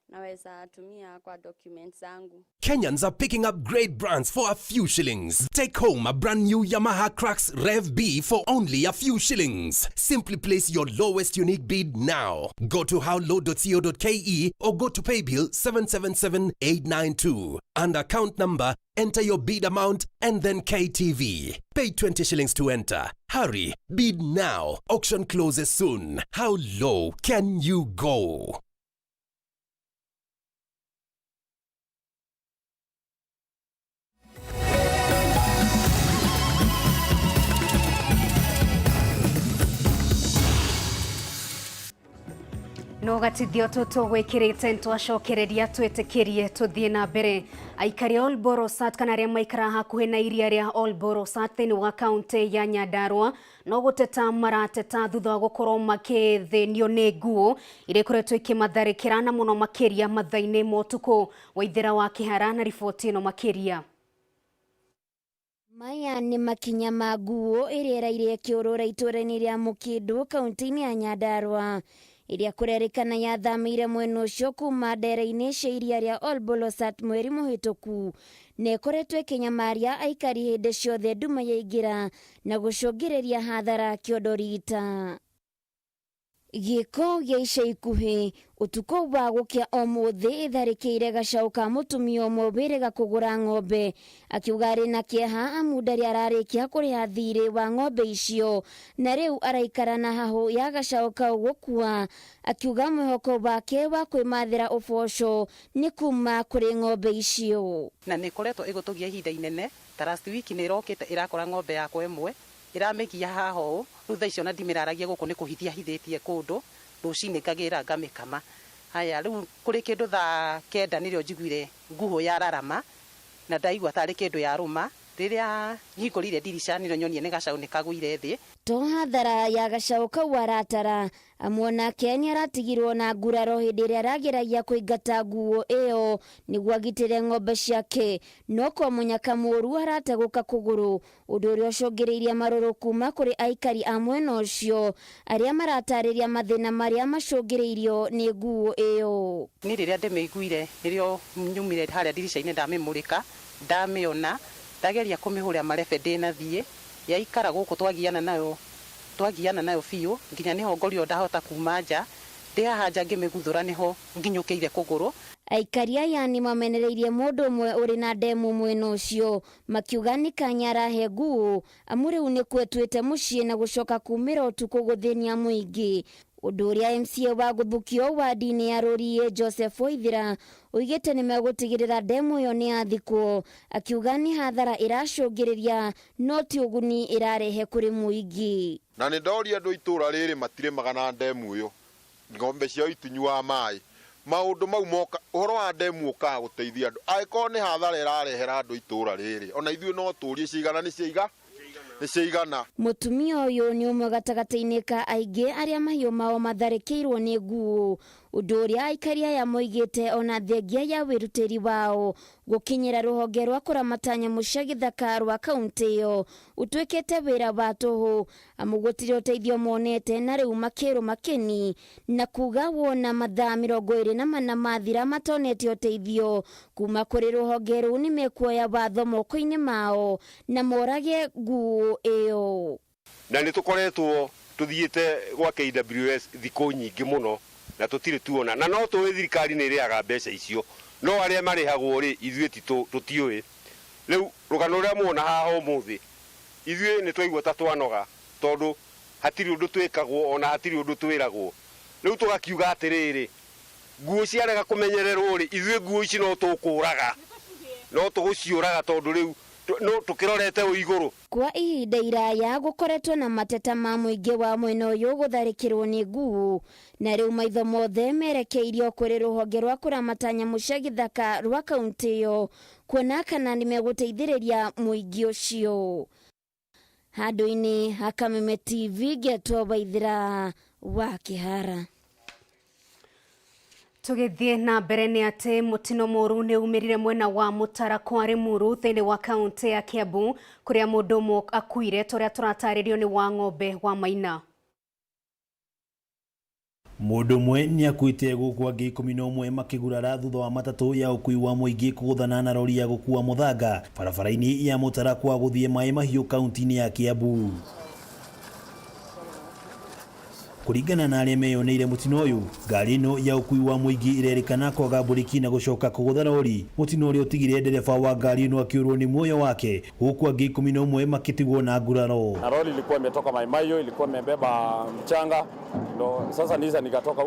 naweza tumia kwa documents zangu. Kenyans are picking up great brands for a few shillings. Take home a brand new Yamaha Crux Rev B for only a few shillings. Simply place your lowest unique bid now. Go to howlow.co.ke or go to paybill 777892. And account number, enter your bid amount and then KTV. Pay 20 shillings to enter. Hurry, bid now. Auction closes soon. How low can you go? No gatithio tutu gwikirite ntwacokereria twitikirie tuthie na mbere. Aikari All Borosat kana aria maikara hakuhi na iria ria All Borosat thini wa kaunti ya Nyandarua no guteta marateta thutha wa gukorwo makithinio ni nguo iria ikoretwo ikimatharikira na muno makiria mathaini motuku. Waithira wa Kihara na riboti ino makiria. Maya ni makinya ma nguo iria iraire kiurura itura-ini ria Mukindu kaunti-ini ya Nyandarua iria kurerikana yathamire mwena ucio kuma ndere-ini cia iria ria All Borosat mweri muhituku na ikoretwo ikinyamaria aikari hindi ciothe nduma yaingira na gucungiriria hathara kiondorita. Giko gia ica ikuhi utuko wa gukia omuthi itharikire gacaũ ka mutumia ũmwe wĩrĩga kũgũra ng'ombe akiuga arĩ na kĩeha amu ndarĩ ararĩkia kũrĩha thirĩ wa ng'ombe icio na rĩu araikara na hahũ ya gacaũ kau gũkua akiuga mwĩhoko wake wa kwĩmathĩra ũboco nĩ kuma kũrĩ ng'ombe icio. Na nĩ koretwo ĩgũtũgia ihinda inene ta last week nĩ ĩrokĩte ĩrakora ng'ombe yakwa ĩmwe ĩramegia haha ũũ rĩu thaa icio na ndimiraragia gũkũ nĩ kũhithia hithĩtie kũndũ rũcinĩ ngagĩra ngamĩkama. Haya rĩu kũrĩ kĩndũ thaa 9 nĩrĩo njiguire nguhũ yararama na ndaigua tarĩ kĩndũ yarũma. Rĩrĩa hingũrire dirisha nĩrĩo nyonire nĩ gacaũ nĩ kagũire thĩ. To hathara ya gacaũ kau aratara amwona Kenya aratigirwo na nguraro hĩndĩ ĩrĩa arageragia kũingata nguo ĩyo nĩguo agitĩre ng'ombe ciake no kwa mũnyaka mũru arategũka kũgũrũ ũndũ ũrĩa ũcũngĩrĩirie marũrũ kuma kũrĩ aikari a mwena ũcio arĩa maratarĩria mathĩna marĩa macũngĩrĩirio nĩ nguo ĩyo. Niĩ rĩrĩa ndĩmĩiguire nĩrĩo nyumire harĩa dirisha-inĩ ndamĩmũrĩka ndamĩona ndageria kũmĩhũrĩra marebe ndĩna thiĩ yaikara gũkũ twagiana nayo biũ nginya nĩho ngorio ndahota kuma nja ndĩhaha nja ngĩmĩguthũra nĩho nginyũkĩire kũgũrũ. Aikari aya nĩ mamenereirie mũndũ ũmwe ũrĩ na ndemu mwena ũcio makiuga nĩ kanya arahe nguo amu rĩu nĩ kwetuĩte mũciĩ na gũcoka kumĩra ũtukũ gũthĩnia mũingĩ. Ũndũ ũrĩa MCA wa Gũthukio wadi-inĩ ya Rũriĩ Joseph Waithira oigĩte nĩ megũtigĩrĩra ndemu ĩyo nĩ yathikwo akiuga nĩ hathara ĩracũngĩrĩria no ti ũguni ĩrarehe kũrĩ mũingĩ. Na nĩ ndoria andũ itũra rĩrĩ matirĩmaga na ndemu ĩyo ng'ombe ciao itinyuaga maĩ maũndũ mau moka ũhoro wa ndemu ũkaga gũteithia andũ angĩkorwo nĩ hathara ĩrarehera andũ itũra rĩrĩ ona ithuĩ no tũrie cigana nĩ ciaiga nĩciaigana. Mutumia ũyũ nĩ ũmwe gatagatĩ-inĩ ka aingĩ arĩa mahiũ mao matharĩkĩirwo nĩ nguo ũndũ ũrĩa aikari aya moigĩte ona thengia ya wĩrutĩri wao gũkinyĩra rũhonge rwa kũramata nyamũ cia gĩthaka rwa kaunti ĩyo ũtuĩkĩte wĩra wa tũhũ amu gũtirĩ ũteithio monete na rĩu makĩrwo makeni na kuga wona mathaa 24 mathira matonete ũteithio kuma kũrĩ rũhonge rũu nĩ mekuoya watho moko-inĩ mao na morage nguo ĩyo. Na nĩ tũkoretwo tũthiĩte gwa KWS thikũ nyingĩ mũno na tũtirĩ tuona na no tũĩ thirikari nĩ ĩrĩaga mbeca icio no arĩa marĩhagwo rĩ ithuĩ tũtiũĩ. Rĩu rũgano rũrĩa muona haha ũmũthĩ ithuĩ nĩ twaigua ta twanoga tondũ hatirĩ ũndũ twĩkagwo ona hatirĩ ũndũ twĩragwo. Rĩu tũgakiuga atĩrĩrĩ nguo ciarega kũmenyererwo rĩ ithuĩ nguo ici no tũkũraga no tũgũciũraga tondũ rĩu no tukirorete igũrũ. Kwa ihinda iraya gũkoretwo na mateta ma mũingĩ wa mwena ũyũ gũtharĩkĩrwo nĩ nguo na rĩu maitho mothe merekeirio kũrĩ rũhonge rwa kũramata nyamũ cia gĩthaka rwa kaunti ĩyo kuona kana nĩ megũteithĩrĩria mũingĩ ũcio. Handũ-inĩ ha Kameme TV Getwo Waithira wa Kihara. Tugithie na mbere nĩ atĩ mutino mũru nĩ umirire mwena wa Mutara kwa Limuru thĩinĩ wa kaunti ya Kiambu kũrĩa mũndũ ũmwe akuire tũrĩa tũratarĩrio nĩ wa ng'ombe wa Maina. Mundu mwe ni akuite gukwa ngi 11 makigurara thutha wa matatu ya ukui wa muingi kuguthana na rori ya gukua muthanga barabara-ini ya Mutarakwa guthie Mai Mahiu kaunti-ini ya Kiambu. Kuringana na aria meyoneire mutino uyu, ngari ino ya ukui wa muingi irerikana kwaga buriki na gucoka kugutha rori. Mutino uria utigire ndereba wa ngari ino akiurwo ni muoyo wake, huku angi 11 makitigwo na nguraro. Na rori ilikuwa imetoka Mai Mahiu, ilikuwa imebeba mchanga, ndo sasa Nissan nikatoka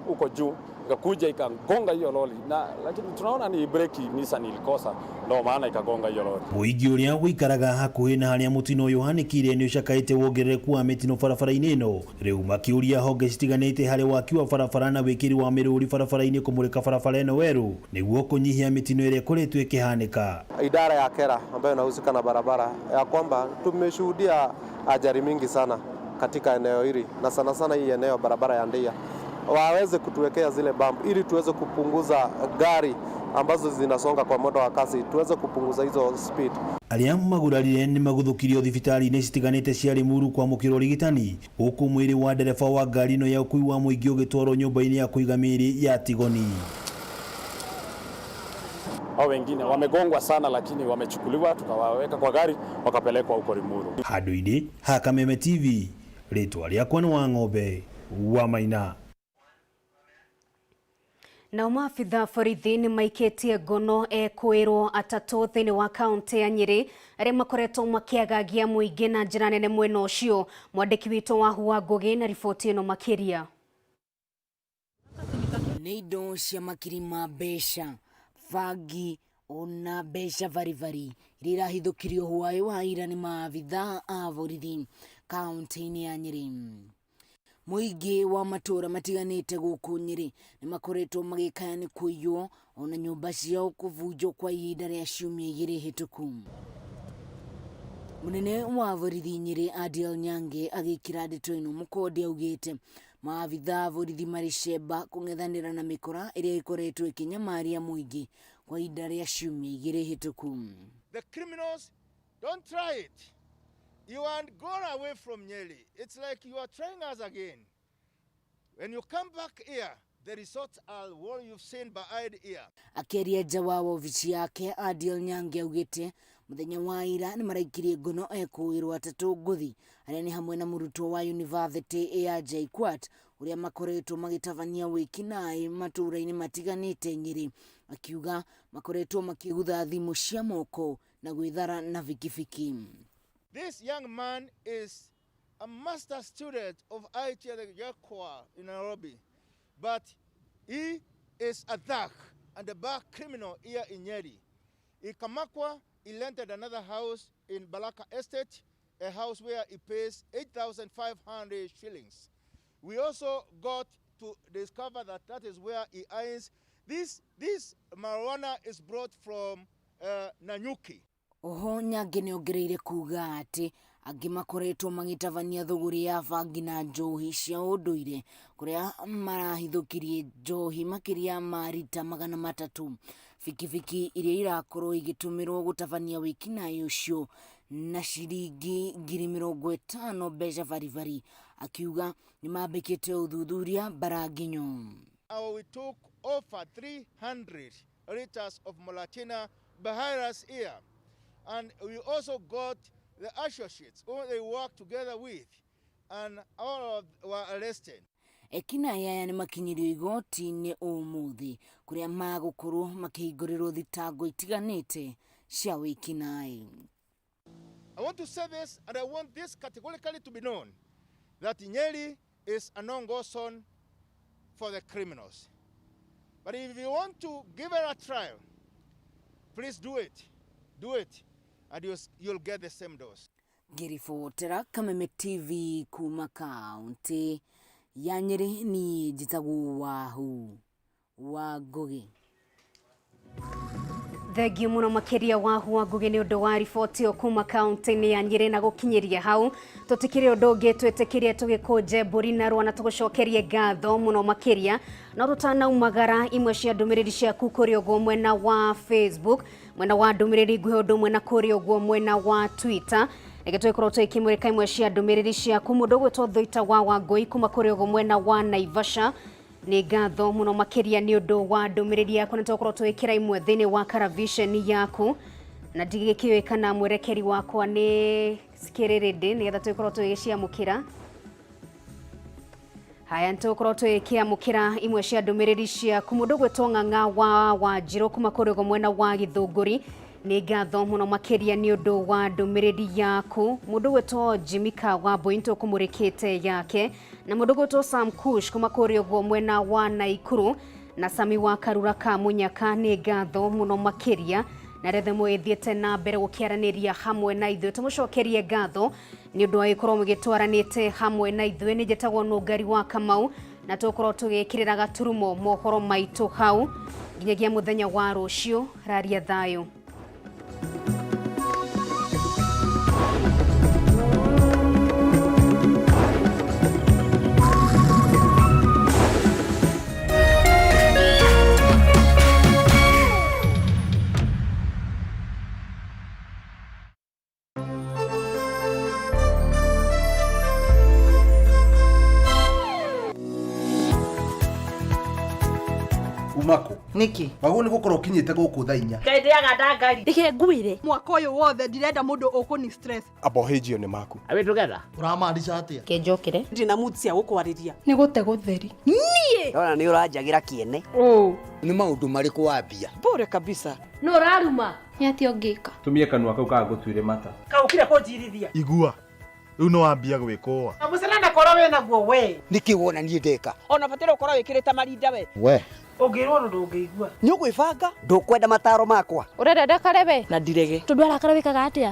huko juu ikakuja ikagonga hiyo lori, na lakini tunaona ni breki Nissan ilikosa, ndo maana ikagonga hiyo lori. Muingi uria wikaraga hakuhi na haria mutino uyu hanikire ni ucakaite wongerereku wa mitino barabara-ini ino. Riu makiuria honge citiganite hari waki wa barabara na wikiri wa miruri barabara-ini kumurika barabara ino weru niguo kunyihia mitino iria ikoretwo ikihanika. Idara ya kera ambayo inahusika na barabara ya kwamba tumeshuhudia ajali mingi sana katika eneo hili, na sana sana hii eneo barabara ya Ndia, waweze kutuwekea zile bump ili tuweze kupunguza gari ambazo zinasonga kwa mwendo wa kasi, tuweze kupunguza hizo speed. Aria magurarire ni maguthukirio thibitari-ini citiganite cia Limuru kwa mukiro rigitani, huku mwiri wa ndereba wa ngari ino ya ukui wa muingi ugitwarwo nyumba-ini ya kuiga miri ya Tigoni. Hao wengine wamegongwa sana, lakini wamechukuliwa tukawaweka kwa gari wakapelekwa huko Limuru. Handu-ini ha Kameme TV, ritwa riakwa ni Wang'ombe wa Maina. Na maafitha borithi ni maiketie ngono kwirwo atatu thiini wa kaunti ya Nyeri aria makoretwo makiagagia muingi na njira nene mwena ucio. Mwandiki witu wa Hua Ngugi na riboti ino makiria. Ni indo cia makiri ma mbeca, bangi ona mbeca varivari iria irahithukirio hwaĩ wa ira ni maabitha a borithi kaunti-ini ya Nyeri. Muingi wa matura matiganite guku Nyeri ni makoretwo magikaya ni kuiywo ona nyumba ciao kuvunjwo kwa ihinda ria ciumia igiri hituku. Munene wa borithi Nyeri Adil Nyange agikira ndeto ino mukodi augite maabitha borithi maricemba kung'ethanira na mikora iria ikoretwo ikinyamaria muingi kwa ihinda ria ciumia igiri hituku. The criminals, don't try it. You aren't gone away from Nyeri. It's like you are trying us again. When you come back here, the results are what you've seen behind here. Akeria jawa wa ofisi yake Adil Nyange augite muthenya wa ira ni maraikirie ngono ekuirwo atatu nguthi aria ni hamwe na murutwo wa university ya JKUAT uria makoretwo magitavania wiki nai matura-ini matiganite Nyeri, akiuga makoretwo makigutha thimu cia moko na gwithara na vikifiki. This young man is a master student of IT at the JKUAT in Nairobi, but he is a thug and a bad criminal here in Nyeri. In Kamakwa, he rented another house in Balaka Estate, a house where he pays 8,500 shillings. We also got to discover that that is where he earns. This marijuana is brought from Nanyuki. Oho Nyange ni ongereire kuga ati angi makoretwo magitavania thuguri ya bangi na njohi cia unduire kuria marahithukirie njohi makiria marita 300. Fikifiki iria irakorwo igitumirwo gutavania wiki nayo ucio na ciringi 50,000 mbeca varivari, akiuga ni mambikite uthuthuria Baraginyo. We took over 300 liters of Molatina behind us here. And we also got the associates who they work together with, and all of were arrested. Ekina yaya ni makinyirio igoti-ini umuthi kuria magukorwo makihingũrĩrwo thitango itiganite cia wikinaĩ. I want to say this, and I want this categorically to be known, that Nyeri is a no-go zone for the criminals. But if you want to give it a trial, please do it. Do it, and you'll get the same dose. Ngiribotera Kameme TV kuma kaunti ya Nyeri, ni njitagwo Wa Ngugi. Thengiũ mũno makiria wa Hua Ngugi ni undu wa riboti o kuma kaunti-ini ya Nyeri, na gukinyiria hau tutikire undu ungi twetikirie tugikunje mburi na rwana tugucokerie ngatho muno makiria na tutanaumagara imwe cia ndumiriri ciaku kuri ogwo mwena wa Facebook, mwena wa ndumiriri nguhi undu mwena kuri ogwo mwena wa Twitter Negetwe koroto ikimurika imwe cia ndumiriri cia kumundo gwetwo Thoita wa Wangui kuma kuri ugo mwena wa Naivasha ni ngatho muno makiria ni undu wa ndumiriri yaku na tokoroto ikira imwe thini wa Karavision yaku na ndigikiwe kana mwerekeri wakwa ni skirerede ni getha twikoroto igiciamukira. Haya ntokoroto ikiamukira imwe cia ndumiriri cia kumundo gwetwo Ng'ang'a wa Wanjiru kuma kuri ugo mwena wa Githunguri ni ngatho muno makiria ni undu wa ndumiriri yaku. Mundu gwetwo Jimika wa Bointo kumurikite yake na mundu gwetwo Sam Kush kuma kuri ugo mwena wa Naikuru na Sami wa Karura ka Munyaka ni ngatho muno makiria na rethe mwethiete na mbere gukiaraniria hamwe na ithuĩ tumucokerie ngatho ni undu wa ikorwo mugitwaranite hamwe na ithuĩ. Ni njĩtagwo Nũngari wa Kamau na tukorwo tugikirira gaturumo mohoro maitu hau nginyagia muthenya wa rucio. Raria thayo. Umako niki wagu ni gukora ukinyite guku tha 4 kaendeaga ndangari ndike nguire mwaka uyu wothe ndirenda mundu ukuni stress abohejio ni maku awe together uramaanisha atia kenjokire ndina mutsia gukwariria ni gute gutheri nie ona ni uranjagira kiene ni maundu mariku wambia bore kabisa no raruma ni ati ongika tumie kanua kau ka gutwire mata kaukire kunjirithia igua riu no wambia gwikoa na mucelana koro we naguo we niki wona nie ndeka ona fatira ukoro wikirite marinda we ongirwo ndungigua ni ugwibanga ndukwenda mataro makwa urenda ndakarebe na ndirege tundu arakara wikaga atia